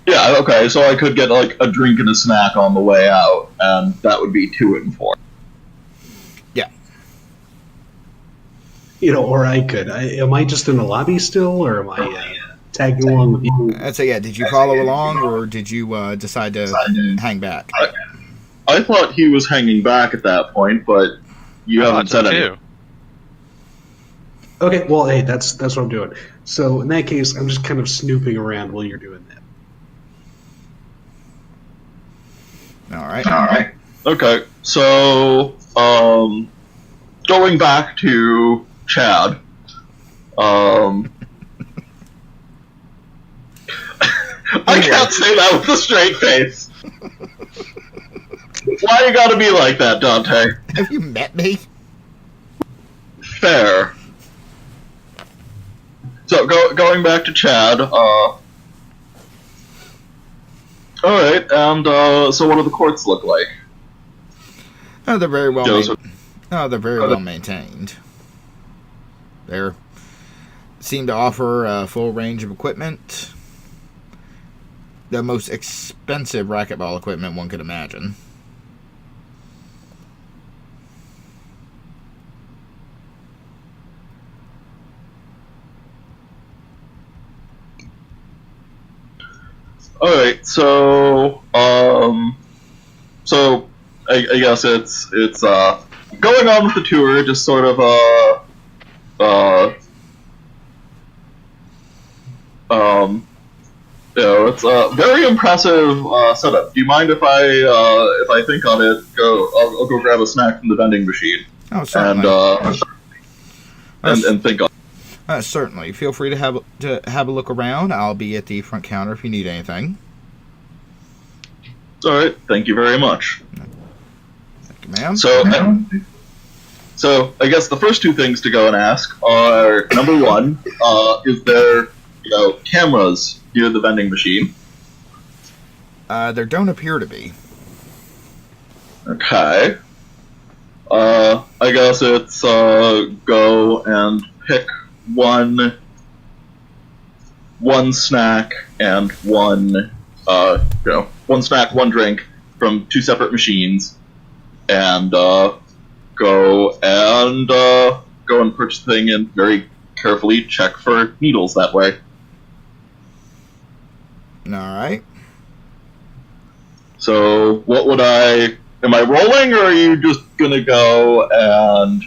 Yeah, okay, so I could get, like, a drink and a snack on the way out, and that would be 2 in 4. Yeah. You know, or I could. Am I just in the lobby still, or am I tagging along with you? I'd say, yeah, did you follow along, or did you decide to hang back? I thought he was hanging back at that point, but you haven't said anything. Okay, well, hey, that's what I'm doing. So in that case, I'm just kind of snooping around while you're doing that. All right. Okay, so going back to Chad, I can't say that with a straight face. Why you gotta be like that, Dante? Have you met me? Fair. So going back to Chad. All right, and so what do the courts look like? Oh, they're very well. Joseph. They're very well maintained. They seem to offer a full range of equipment. The most expensive racquetball equipment one could imagine. All right, so I guess it's going on with the tour, just sort of you know, it's a very impressive setup. Do you mind if I think on it? I'll go grab a snack from the vending machine. Oh, certainly. And think on. Certainly. Feel free to have a look around. I'll be at the front counter if you need anything. All right. Thank you very much. Thank you, ma'am. So I guess the first 2 things to go and ask are, number 1, is there, you know, cameras near the vending machine? There don't appear to be. Okay. I guess it's go and pick one snack and one snack, one drink from 2 separate machines, and go and purchase the thing and very carefully check for needles that way. All right. So, what would I... Am I rolling, or are you just gonna go and...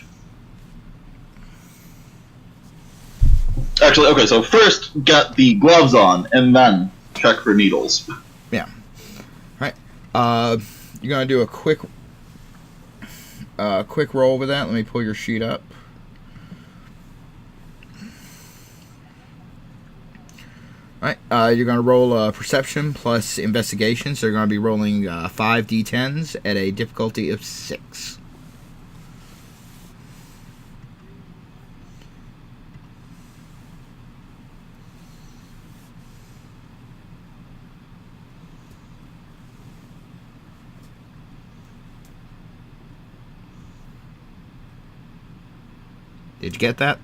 Actually, okay, so first get the gloves on, and then check for needles. Yeah. All right. You're gonna do a quick roll with that. Let me pull your sheet up. All right. You're gonna roll perception plus investigation. So you're gonna be rolling 5 d10s at a difficulty of 6. Did you get that?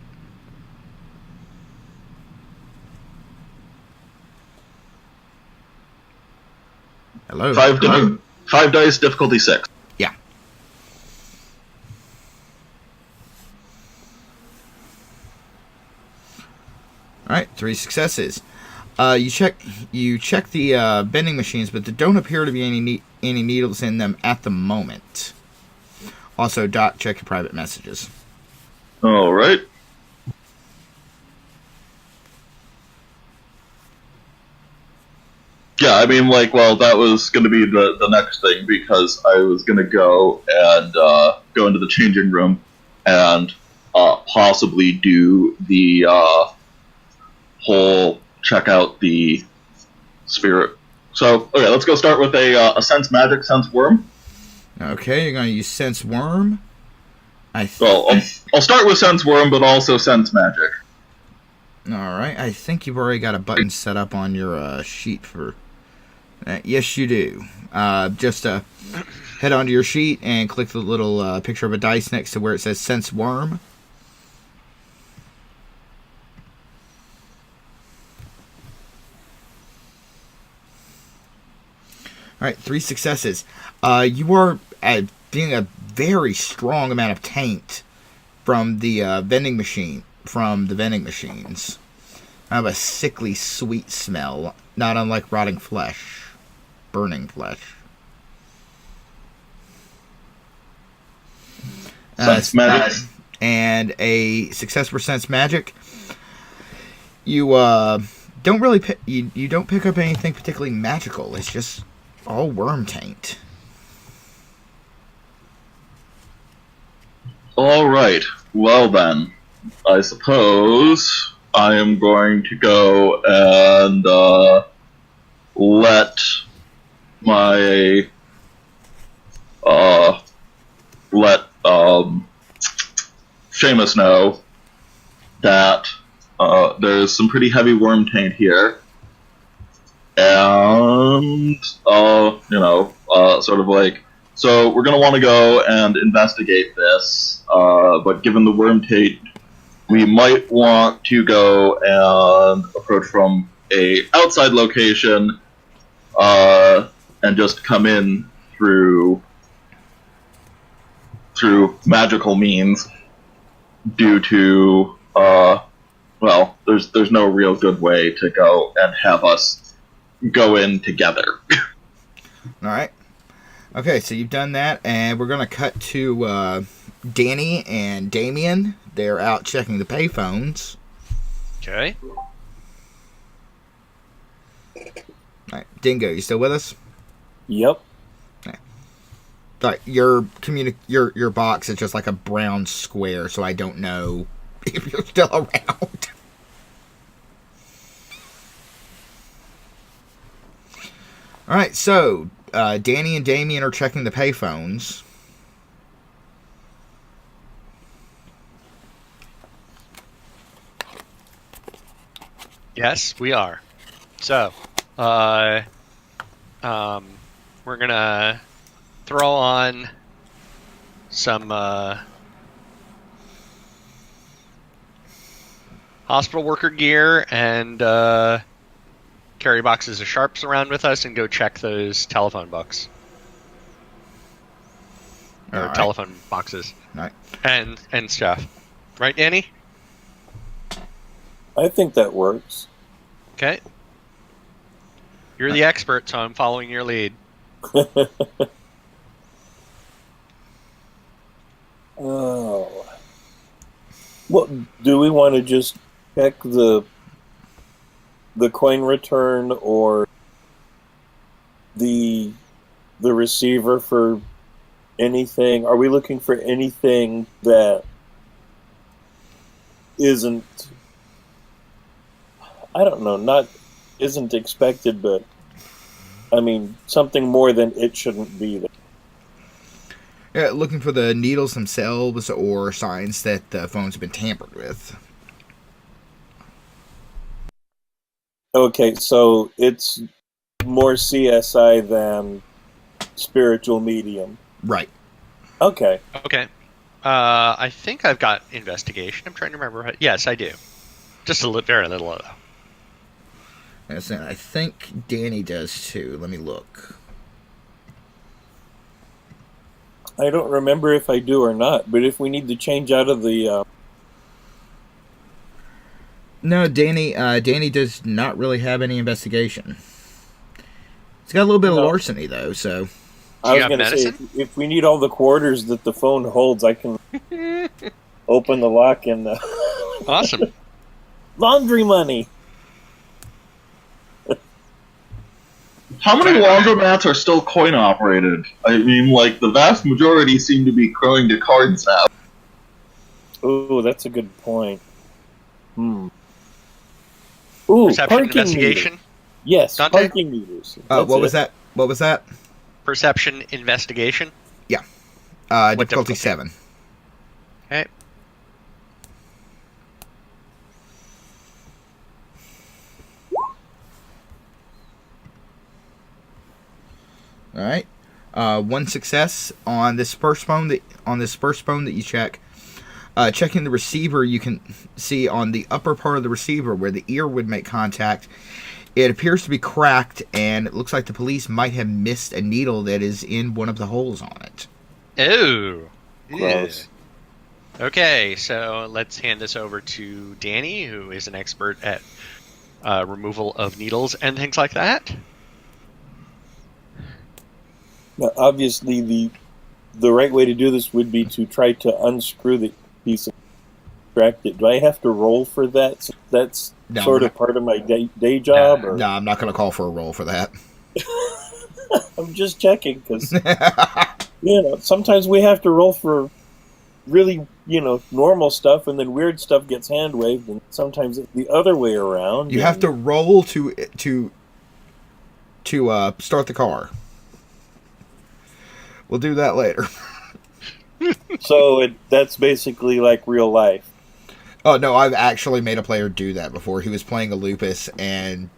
Hello. 5 dice, difficulty 6. Yeah. All right, 3 successes. You check the vending machines, but there don't appear to be any needles in them at the moment. Also, Doc, check your private messages. All right. Yeah, I mean, like, well, that was going to be the next thing, because I was going to go and go into the changing room and possibly do the whole check out the spirit. So, okay, let's go start with a sense magic, sense worm. Okay, you're going to use sense worm. Well, I'll start with sense worm, but also sense magic. All right, I think you've already got a button set up on your sheet for that. Yes, you do. Just head onto your sheet and click the little picture of a dice next to where it says sense worm. All right, 3 successes. You are getting a very strong amount of taint from the vending machines. I have a sickly sweet smell, not unlike rotting flesh, burning flesh. Sense magic. And a success for sense magic. You don't really you don't pick up anything particularly magical. It's just all worm taint. All right. Well then, I suppose I am going to go and let my Seamus know that there's some pretty heavy worm taint here, and sort of like, so we're gonna want to go and investigate this, but given the worm taint, we might want to go and approach from a outside location, and just come in through magical means, due to there's no real good way to go and have us go in together. All right. Okay, so you've done that, and we're going to cut to Danny and Damien. They're out checking the payphones. Okay. All right, Dingo, you still with us? Yep. Like your box is just like a brown square, so I don't know if you're still around. All right, so Danny and Damien are checking the payphones. Yes, we are. So, we're gonna throw on some hospital worker gear and carry boxes of sharps around with us and go check those telephone books. Or All right. telephone boxes. All right. And stuff. Right, Danny? I think that works. Okay. You're the expert, so I'm following your lead. Oh. Well, do we want to just check the coin return or the receiver for anything? Are we looking for anything that isn't, I don't know, isn't expected, but I mean something more than it shouldn't be there? Yeah, looking for the needles themselves or signs that the phone's been tampered with. Okay, so it's more CSI than spiritual medium. Right. Okay. Okay. I think I've got investigation. I'm trying to remember. Yes, I do. Just very little though. Yes, and I think Danny does too. Let me look. I don't remember if I do or not, but if we need to change out of the... No, Danny does not really have any investigation. He's got a little bit of larceny, though, so... I was going to say, if we need all the quarters that the phone holds, I can open the lock and... Awesome. Laundry money! How many laundromats are still coin operated? I mean, like, the vast majority seem to be going to cards now. Ooh, that's a good point. Ooh, Perception investigation? Meter. Yes, Dante? parking meters. What was that? What was that? Perception investigation? Yeah. Difficulty 7. Okay. All right. One success on this first phone that you check. Checking the receiver, you can see on the upper part of the receiver where the ear would make contact, it appears to be cracked, and it looks like the police might have missed a needle that is in one of the holes on it. Oh. Gross. Okay, so let's hand this over to Danny, who is an expert at removal of needles and things like that. Now, obviously, the right way to do this would be to try to unscrew the piece and extract it. Do I have to roll for that? So that's sort of part of my day job? No, I'm not going to call for a roll for that. I'm just checking, because, sometimes we have to roll for really, normal stuff, and then weird stuff gets hand-waved, and sometimes it's the other way around. You have to roll to start the car. We'll do that later. So that's basically like real life. Oh, no, I've actually made a player do that before. He was playing a lupus, and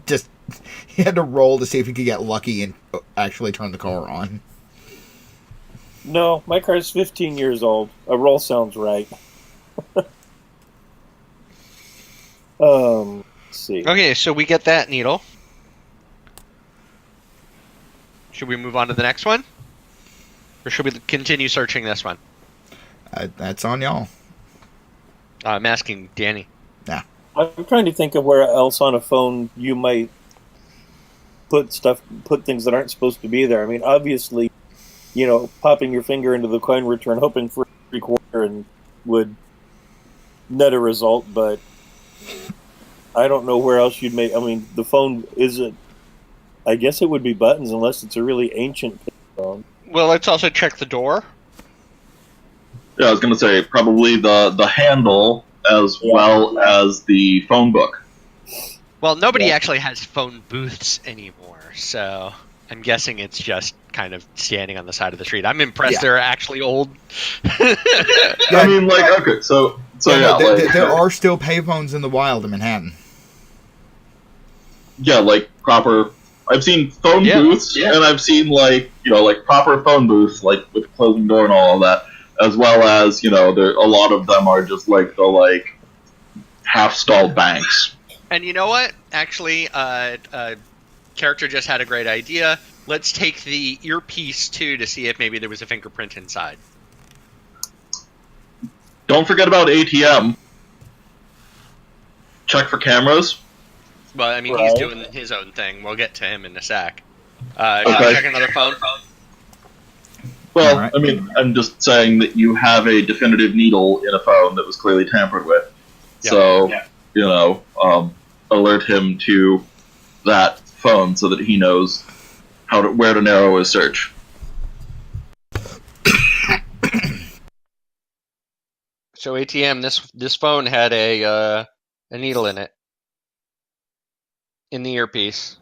just he had to roll to see if he could get lucky and actually turn the car on. No, my car's 15 years old. A roll sounds right. Let's see. Okay, so we get that needle. Should we move on to the next one? Or should we continue searching this one? That's on y'all. I'm asking Danny. Yeah. I'm trying to think of where else on a phone you might put things that aren't supposed to be there. I mean, obviously, popping your finger into the coin return, hoping for a 3/4 and would net a result, but I don't know where else you'd make. I mean, the phone isn't. I guess it would be buttons unless it's a really ancient phone. Well, let's also check the door. Yeah, I was going to say, probably the handle as well as the phone book. Well, nobody actually has phone booths anymore, so I'm guessing it's just kind of standing on the side of the street. I'm impressed they're actually old. I mean, okay, so there are still payphones in the wild in Manhattan. Yeah, like proper... I've seen phone booths, and I've seen, proper phone booths, with closing door and all of that, as well as, a lot of them are just, the half-stalled banks. And you know what? Actually, character just had a great idea. Let's take the earpiece, too, to see if maybe there was a fingerprint inside. Don't forget about ATM. Check for cameras. Well, I mean, Right. he's doing his own thing. We'll get to him in a sec. Can Okay. we check another phone? Well, Alright. I mean, I'm just saying that you have a definitive needle in a phone that was clearly tampered with. Yeah. So, alert him to that phone so that he knows where to narrow his search. So ATM, this phone had a needle in it, in the earpiece.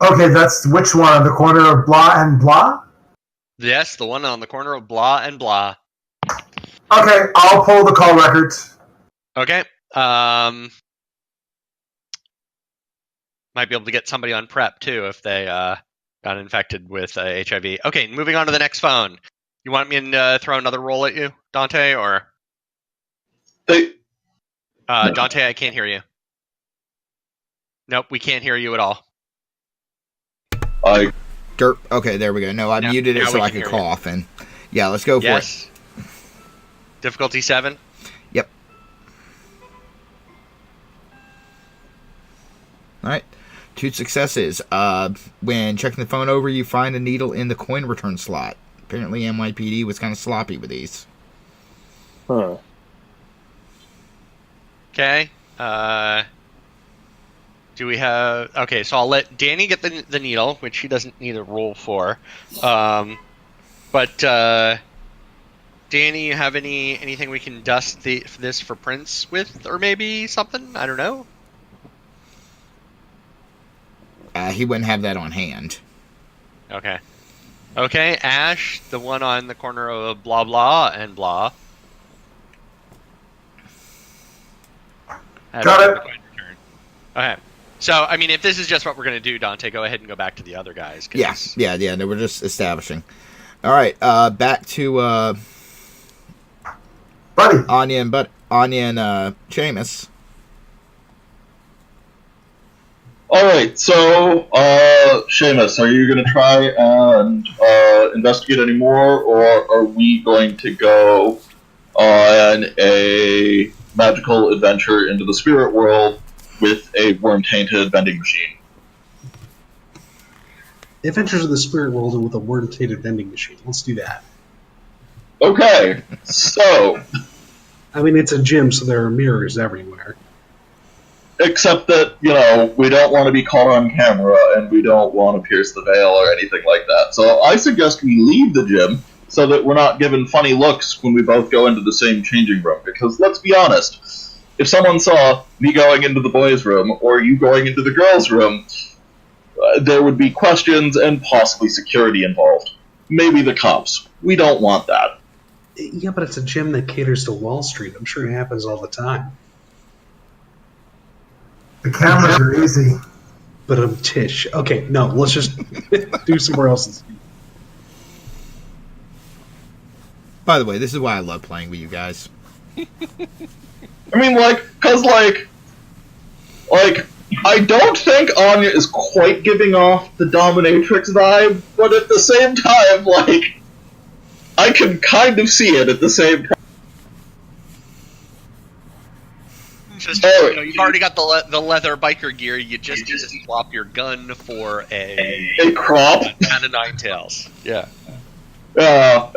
Okay, that's which one? On the corner of blah and blah? Yes, the one on the corner of blah and blah. Okay, I'll pull the call records. Okay. Might be able to get somebody on prep too if they got infected with HIV. Okay, moving on to the next phone. You want me to throw another roll at you, Dante, or Dante? I can't hear you. Nope, we can't hear you at all. Derp. Okay, there we go. No, I muted it now so we I can could hear you. cough. And yeah, let's go for it. Yes. Difficulty 7. Yep. All right. 2 successes. When checking the phone over, you find a needle in the coin return slot. Apparently, NYPD was kind of sloppy with these. Huh. Okay. Do we have... Okay, so I'll let Danny get the needle, which he doesn't need a roll for. But Danny, you have anything we can dust this for prints with? Or maybe something? I don't know. He wouldn't have that on hand. Okay. Okay, Ash, the one on the corner of blah blah and blah. Got it. Okay. So, I mean, if this is just what we're going to do, Dante, go ahead and go back to the other guys. Yeah. No, we're just establishing. All right, back to Buddy. Anya and Seamus. Alright, so, Seamus, are you going to try and investigate any more, or are we going to go on a magical adventure into the spirit world with a worm-tainted vending machine? Adventures of the Spirit World with a worm-tainted vending machine. Let's do that. Okay, so, I mean, it's a gym, so there are mirrors everywhere. except that, we don't want to be caught on camera, and we don't want to pierce the veil or anything like that. So I suggest we leave the gym so that we're not given funny looks when we both go into the same changing room. Because let's be honest, if someone saw me going into the boys' room or you going into the girls' room, there would be questions and possibly security involved. Maybe the cops. We don't want that. Yeah, but it's a gym that caters to Wall Street. I'm sure it happens all the time. The cameras are easy. But I'm Tish. Okay, no, let's just do somewhere else. By the way, this is why I love playing with you guys. I mean, I don't think Anya is quite giving off the dominatrix vibe, but at the same time, I can kind of see it at the same time. Just, you've already got the leather biker gear. You just need to swap your gun for A crop? and a nine tails. Yeah. Go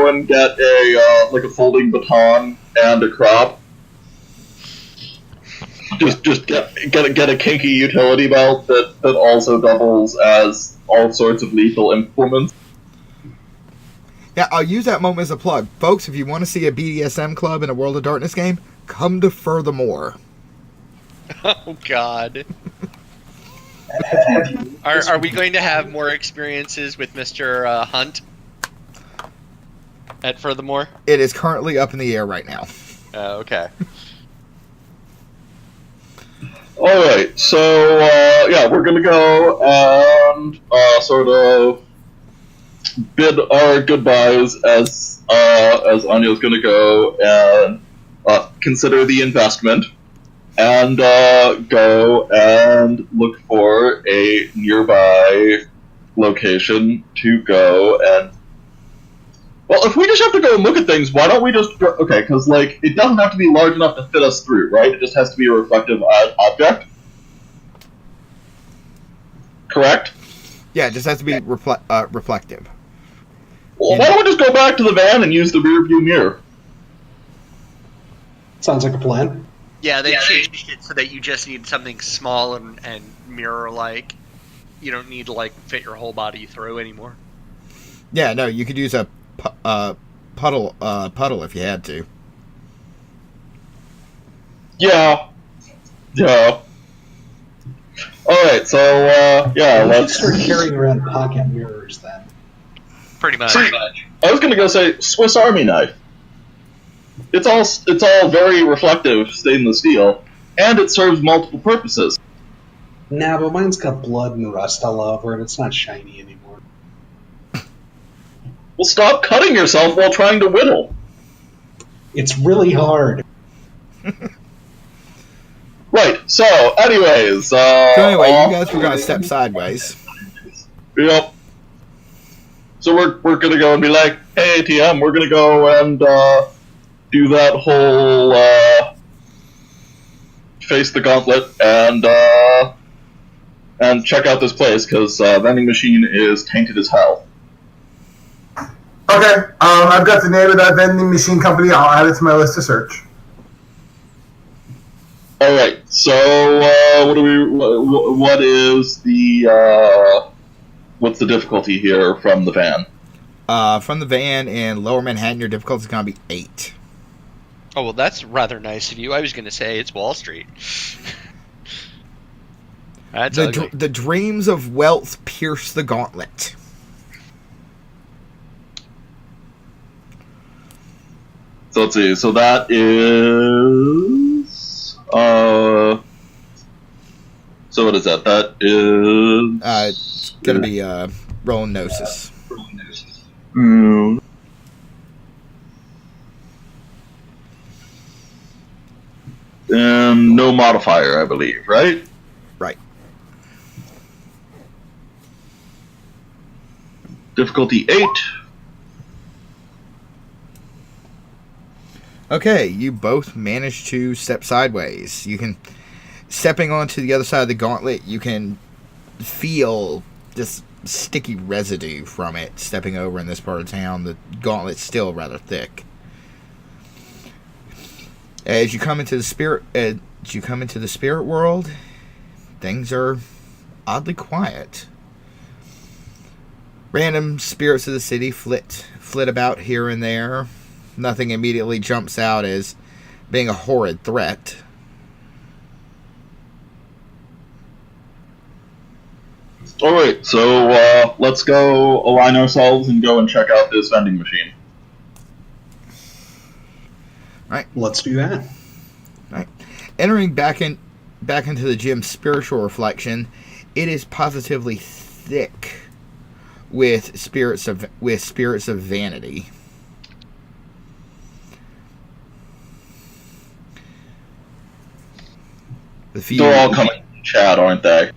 and get a folding baton and a crop. Just get a kinky utility belt that also doubles as all sorts of lethal implements. Yeah, I'll use that moment as a plug. Folks, if you want to see a BDSM club in a World of Darkness game, come to Furthermore. Oh, God. Are we going to have more experiences with Mr. Hunt at Furthermore? It is currently up in the air right now. Okay. Alright, so, we're gonna go and, sort of bid our goodbyes as Anya's gonna go and, consider the investment, and, go and look for a nearby location to go and Well, if we just have to go and look at things, why don't we just go... Okay, because, like, it doesn't have to be large enough to fit us through, right? It just has to be a reflective object. Correct? Yeah, it just has to be reflective. Well, why don't we just go back to the van and use the rear view mirror? Sounds like a plan. Yeah, they changed it so that you just need something small and mirror-like. You don't need to, like, fit your whole body through anymore. Yeah, no, you could use a puddle if you had to. Yeah. Alright, so, yeah, We should let's... start carrying around pocket mirrors then. Pretty much. See, I was gonna go say Swiss Army knife. It's all very reflective stainless steel, and it serves multiple purposes. Nah, but mine's got blood and rust all over it. It's not shiny anymore. Well, stop cutting yourself while trying to whittle. It's really hard. Right, so, anyways, So anyway, you guys were gonna step sideways. Yep. So we're gonna go and be like, hey, TM, we're gonna go and, do that whole, face the gauntlet and check out this place, because, vending machine is tainted as hell. Okay, I've got the name of that vending machine company. I'll add it to my list to search. Alright, so, what is the, what's the difficulty here from the van? From the van in Lower Manhattan, your difficulty is gonna be 8. Oh, well, that's rather nice of you. I was going to say it's Wall Street. That's ugly. The dreams of wealth pierce the gauntlet. So let's see, so that is, so what is that? That is... It's gonna be, rolling Gnosis. Mm. And no modifier, I believe, right? Right. Difficulty 8. Okay, you both managed to step sideways. You can, stepping onto the other side of the gauntlet, you can feel this sticky residue from it stepping over in this part of town. The gauntlet's still rather thick. As you come into the spirit world, things are oddly quiet. Random spirits of the city flit about here and there. Nothing immediately jumps out as being a horrid threat. Alright, so let's go align ourselves and go and check out this vending machine. Right. Let's do that. Right. Entering back into the gym's spiritual reflection, it is positively thick with spirits of vanity. They're all coming from Chad, aren't they?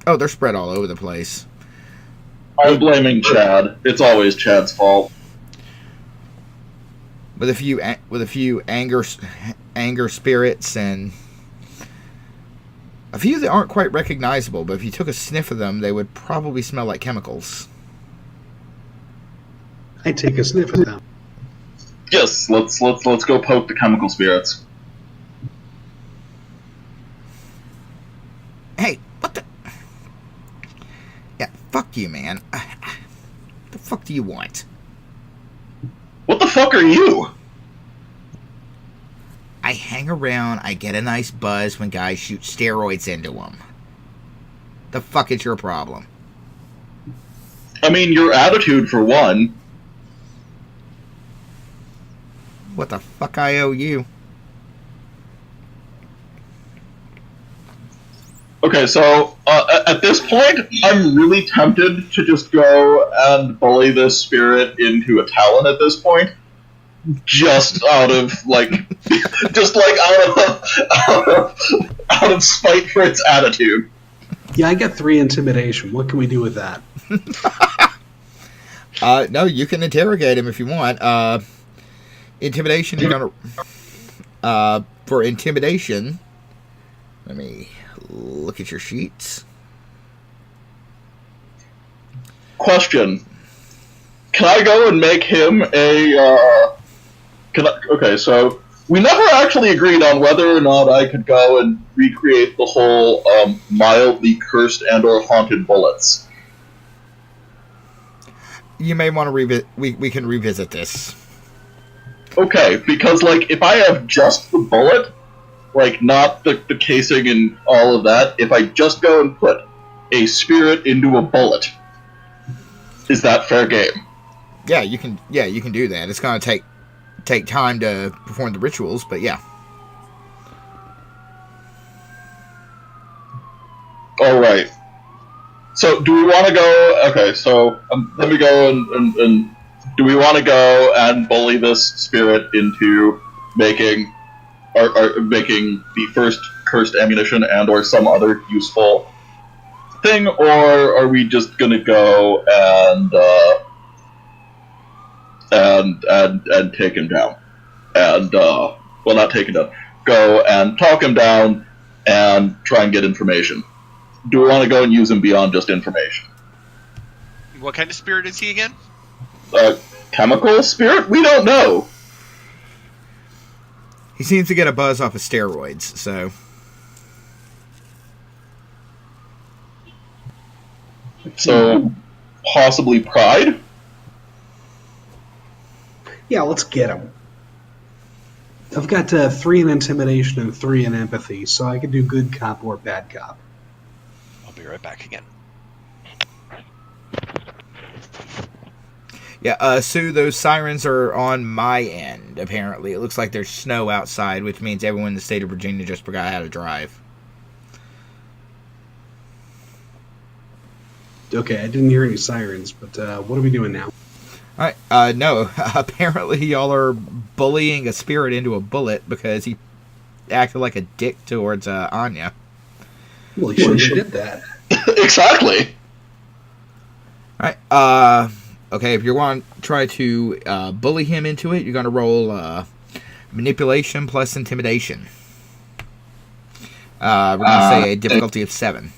Oh, they're spread all over the place. I'm blaming Chad. It's always Chad's fault. With a few anger spirits and a few that aren't quite recognizable, but if you took a sniff of them, they would probably smell like chemicals. I take a sniff at them. Yes, let's go poke the chemical spirits. Hey, what the? Yeah, fuck you, man. The fuck do you want? What the fuck are you? I hang around, I get a nice buzz when guys shoot steroids into them. The fuck is your problem? I mean, your attitude for one. What the fuck I owe you? Okay, so at this point, I'm really tempted to just go and bully this spirit into a talon at this point. Just out of, like, out of spite for its attitude. Yeah, I got 3 intimidation. What can we do with that? No, you can interrogate him if you want. Intimidation, you're gonna... for intimidation, let me look at your sheets. Question. Can I go and make him a, okay, so we never actually agreed on whether or not I could go and recreate the whole, mildly cursed and or haunted bullets. You may want to revisit... We can revisit this. Okay, because, like, if I have just the bullet, like, not the casing and all of that, if I just go and put a spirit into a bullet, is that fair game? Yeah, you can do that. It's going to take time to perform the rituals, but yeah. Alright. So, do we want to go... Okay, so, let me go and do we want to go and bully this spirit into making... Or making the first cursed ammunition and or some other useful thing, or are we just gonna go and take him down? And, well, not take him down. Go and talk him down and try and get information. Do we want to go and use him beyond just information? What kind of spirit is he again? Chemical spirit? We don't know. He seems to get a buzz off of steroids, so... So, possibly pride? Yeah, let's get him. I've got 3 in intimidation and 3 in empathy, so I can do good cop or bad cop. I'll be right back again. Yeah, Sue, those sirens are on my end, apparently. It looks like there's snow outside, which means everyone in the state of Virginia just forgot how to drive. Okay, I didn't hear any sirens, but what are we doing now? Alright, no. Apparently y'all are bullying a spirit into a bullet because he acted like a dick towards Anya. Well, he shouldn't have did that. Exactly. Alright, okay, if you want to try to bully him into it, you're going to roll manipulation plus intimidation. We're going to say a difficulty of 7.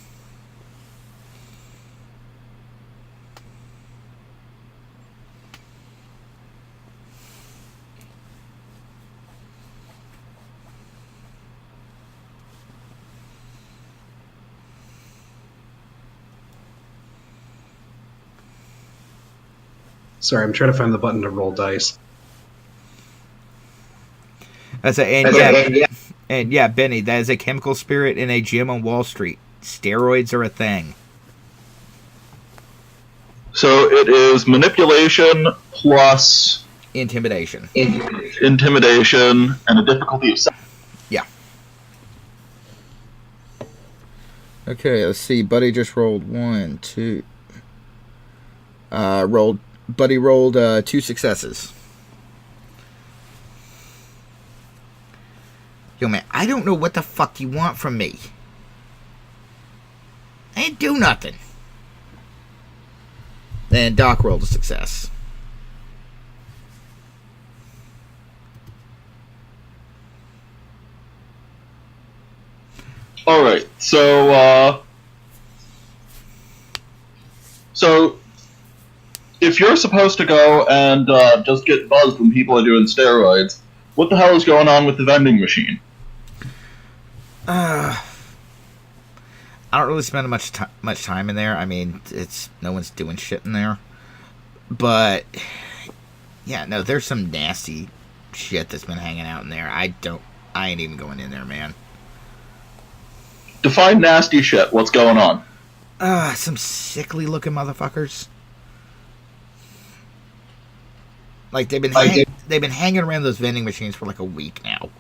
Sorry, I'm trying to find the button to roll dice. And yeah, Benny, that is a chemical spirit in a gym on Wall Street. Steroids are a thing. So it is manipulation plus Intimidation. intimidation and a difficulty of 7. Yeah. Okay, let's see. Buddy just rolled 1, 2. Buddy rolled 2 successes. Yo, man, I don't know what the fuck you want from me. I ain't do nothing. And Doc rolled a success. Alright, so if you're supposed to go and just get buzzed when people are doing steroids, what the hell is going on with the vending machine? I don't really spend much time in there. I mean, it's no one's doing shit in there. But yeah, no, there's some nasty shit that's been hanging out in there. I ain't even going in there, man. Define nasty shit. What's going on? Some sickly looking motherfuckers. Like they've been hanging around those vending machines for like a week now.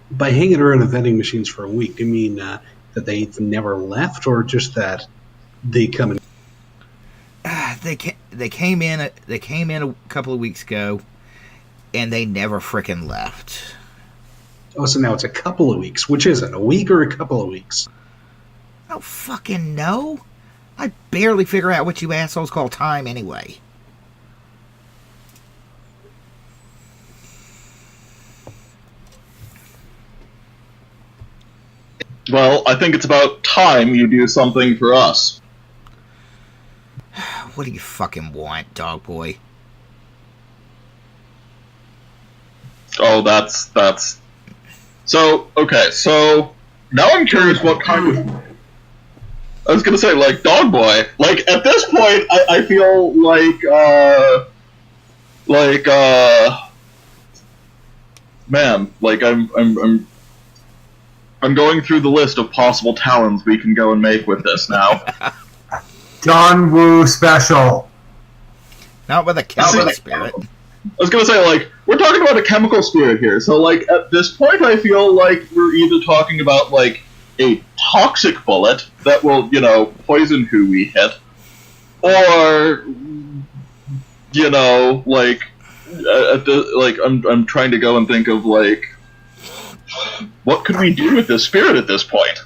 By hanging around the vending machines for a week, do you mean that they've never left, or just that they come in? They came in a couple of weeks ago, and they never frickin' left. Oh, so now it's a couple of weeks. Which is it, a week or a couple of weeks? I don't fucking know. I barely figure out what you assholes call time anyway. Well, I think it's about time you do something for us. What do you fucking want, dog boy? Oh, that's... So, okay, so... Now I'm curious what kind of... I was gonna say, like, dog boy. Like, at this point, I feel man, like, I'm going through the list of possible talents we can go and make with this now. John Woo special. Not with a chemical spirit. I was gonna say, like, we're talking about a chemical spirit here, so, like, at this point I feel like we're either talking about, like, a toxic bullet that will, you know, poison who we hit, or, you know, like, I'm trying to go and think of, like, what could we do with this spirit at this point?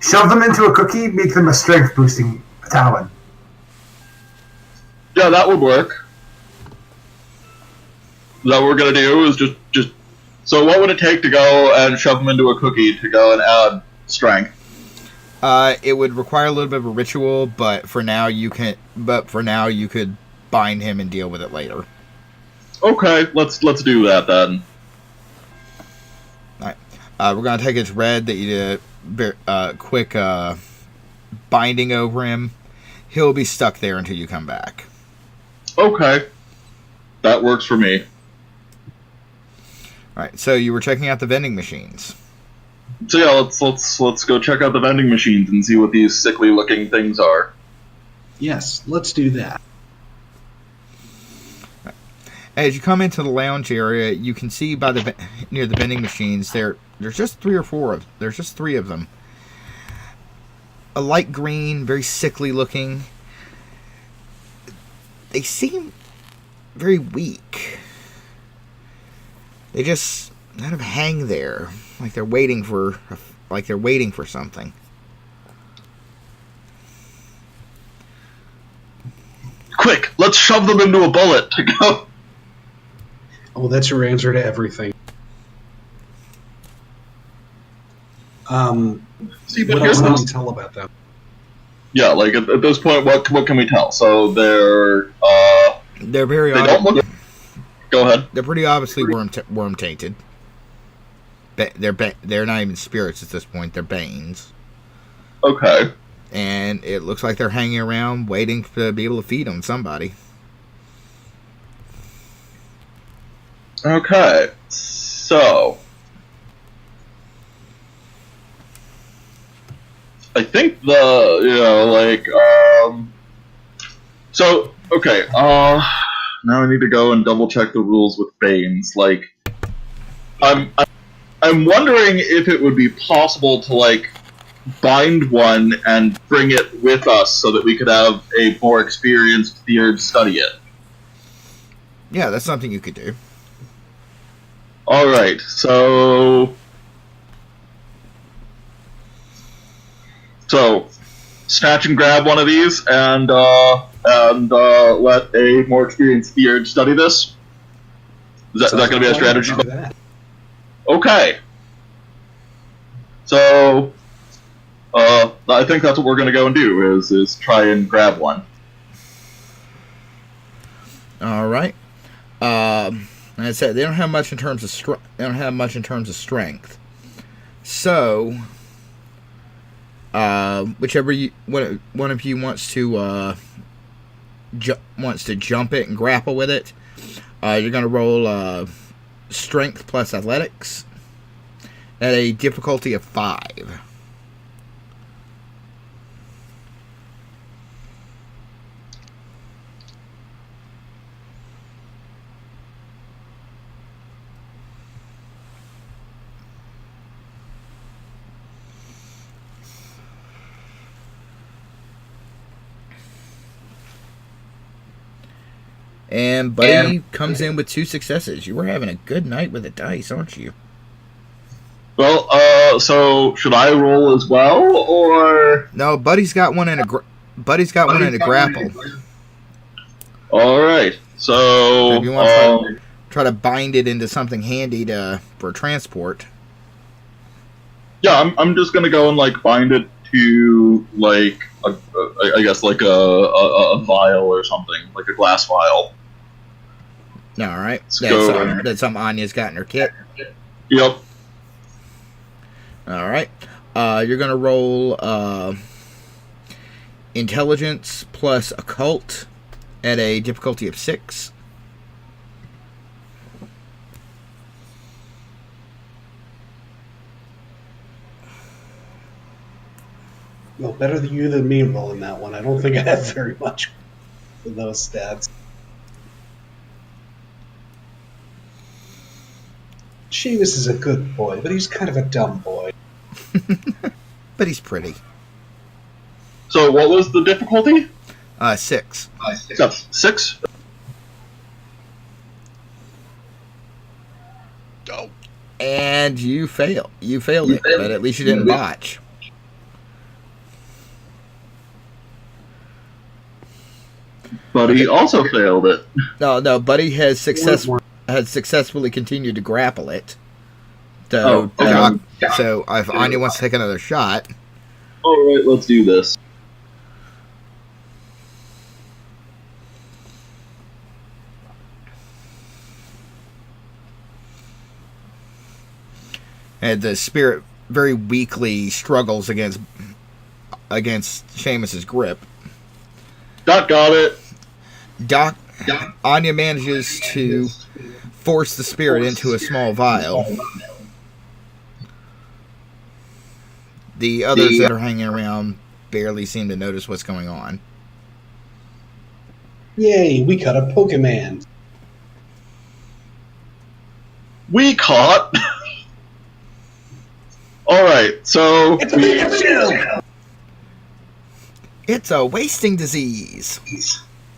Shove them into a cookie, make them a strength boosting talon. Yeah, that would work. Is that what we're gonna do? Is just. So, what would it take to go and shove them into a cookie to go and add strength? It would require a little bit of a ritual, but for now you can. But for now, you could bind him and deal with it later. Okay, let's do that then. All right, we're gonna take his red that you did quick binding over him. He'll be stuck there until you come back. Okay, that works for me. All right, so you were checking out the vending machines. So yeah, let's go check out the vending machines and see what these sickly looking things are. Yes, let's do that. As you come into the lounge area, you can see by near the vending machines there's just three of them. A light green, very sickly looking. They seem very weak. They just kind of hang there, like they're waiting for something. Quick, let's shove them into a bullet to go. Oh, that's your answer to everything. See, What else can we tell about them? Yeah, like at this point, what can we tell? So they're very. They don't look. Go ahead. They're pretty obviously worm tainted. They're not even spirits at this point. They're banes. Okay. And it looks like they're hanging around waiting to be able to feed on somebody. Okay. So I think So okay. Now I need to go and double check the rules with banes. Like, I'm wondering if it would be possible to, like, bind one and bring it with us so that we could have a more experienced Theurge study it. Yeah, that's something you could do. Alright, so snatch and grab one of these and let a more experienced Theurge study this. Is that going to be a strategy? Okay. So, I think that's what we're going to go and do is try and grab one. All right. Like I said, they don't have much in terms of strength. So, whichever one of you wants to jump it and grapple with it, you're going to roll strength plus athletics at a difficulty of 5. And Buddy comes in with 2 successes. You were having a good night with the dice, aren't you? Well, so should I roll as well, or no? Buddy's got one Buddy's got one in a grapple. All right. So If you want to try to bind it into something handy for transport. yeah, I'm just gonna go and like bind it to like I guess like a vial or something, like a glass vial. All right. Go. That's something Anya's got in her kit. Yep. All right. You're gonna roll intelligence plus occult at a difficulty of 6. Well, better than you than me rolling that one. I don't think I have very much for those stats. Seamus is a good boy, but he's kind of a dumb boy. But he's pretty. So what was the difficulty? 6. 6. Oh. And you fail. You failed it, but at least you didn't botch. Buddy also failed it. No. Buddy has successfully continued to grapple it. So, okay. So if Anya wants to take another shot. All right, let's do this. And the spirit very weakly struggles against Seamus's grip. Doc got it. Anya manages to force the spirit into a small vial. The others that are hanging around barely seem to notice what's going on. Yay, we caught a Pokemon. We caught. All right, so It's a Pikachu! It's a wasting disease.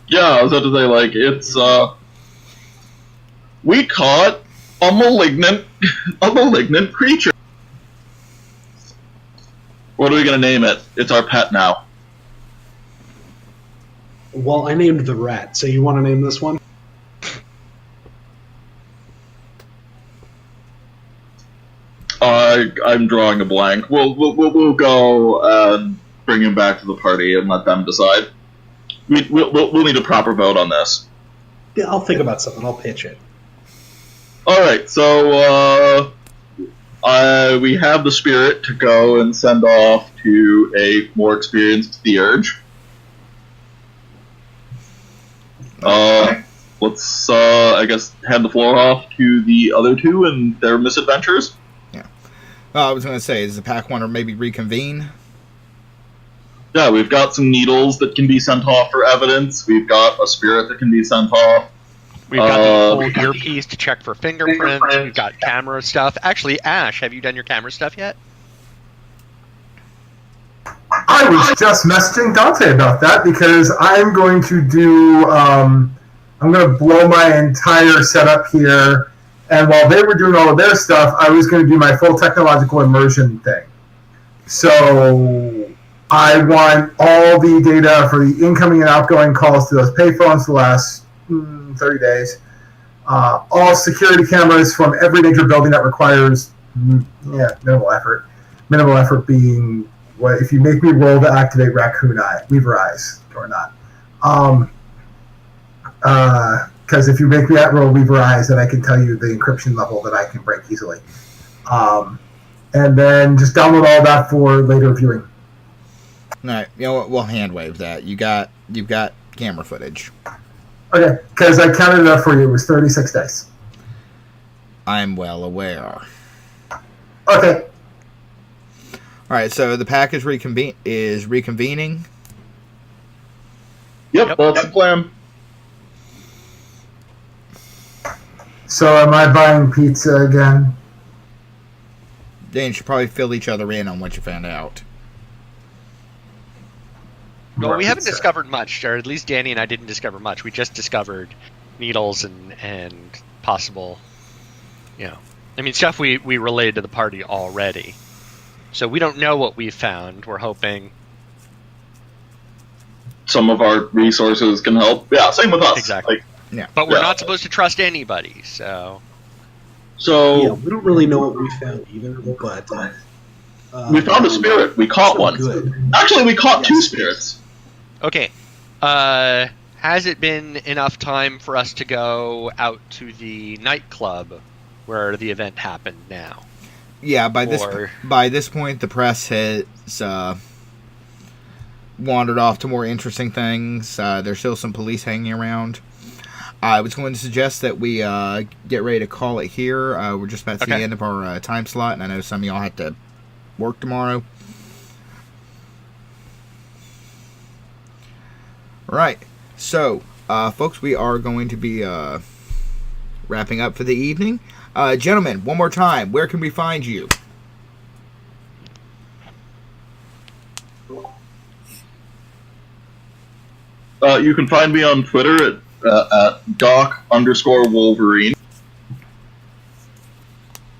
yeah, I was about to say like it's we caught a malignant creature. What are we gonna name it? It's our pet now. Well, I named the rat, so you want to name this one? I'm drawing a blank. We'll go and bring him back to the party and let them decide. We'll need a proper vote on this. Yeah, I'll think about something. I'll pitch it. All right, so we have the spirit to go and send off to a more experienced Theurge. Let's I guess hand the floor off to the other two and their misadventures. I was going to say, does the pack want to maybe reconvene? Yeah, we've got some needles that can be sent off for evidence. We've got a spirit that can be sent off. We've got the old earpiece to check for fingerprints. We've got camera stuff. Actually, Ash, have you done your camera stuff yet? I was just messaging Dante about that because I'm going to do. I'm going to blow my entire setup here. And while they were doing all of their stuff, I was going to do my full technological immersion thing. So I want all the data for the incoming and outgoing calls to those payphones for the last 30 days. All security cameras from every major building that requires minimal effort. Minimal effort being what if you make me roll to activate Raccoon Eye, Weaver Eyes, or not. Because if you make me roll Weaver Eyes, then I can tell you the encryption level that I can break easily. And then just download all that for later viewing. All right, we'll hand wave that. You've got camera footage. Okay, because I counted it up for you. It was 36 days. I'm well aware. Okay. All right, so the pack is reconvening. Yep, that's the plan. So am I buying pizza again? Then you should probably fill each other in on what you found out. Well, we haven't discovered much, or at least Danny and I didn't discover much. We just discovered needles and possible, stuff we relayed to the party already. So we don't know what we found. We're hoping some of our resources can help. Yeah, same with us. Exactly. Like, But we're Yeah. not supposed to trust anybody, so so Yeah, we don't really know what we found either, but we found a spirit. We caught so one. good. Actually, we caught two Yes. spirits. okay. Has it been enough time for us to go out to the nightclub where the event happened now? Yeah, by Or- this point, the press has wandered off to more interesting things. There's still some police hanging around. I was going to suggest that we get ready to call it here. We're just about to the Okay. end of our time slot, and I know some of y'all have to work tomorrow. Right. So, folks, we are going to be wrapping up for the evening. Gentlemen, one more time, where can we find you? You can find me on Twitter at Doc_Wolverine.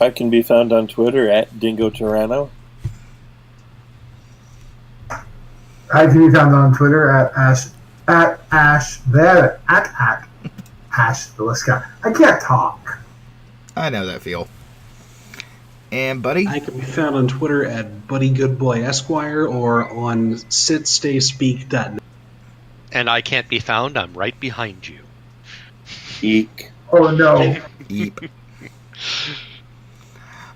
I can be found on Twitter at Dingo Tyranno. I can be found on Twitter at Ash the list guy. I can't talk. I know that feel. And, buddy? I can be found on Twitter at BuddyGoodBoy Esquire or on sitstayspeak.net. And I can't be found. I'm right behind you. Eek. Oh no. Yeep.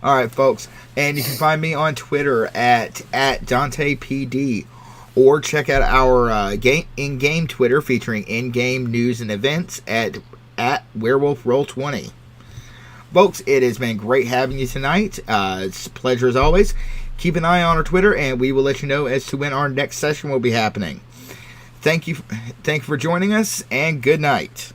Alright, folks. And you can find me on Twitter at DantePD. Or check out our in-game Twitter featuring in-game news and events at Werewolf Roll20. Folks, it has been great having you tonight. It's a pleasure as always. Keep an eye on our Twitter, and we will let you know as to when our next session will be happening. Thank you for joining us, and good night.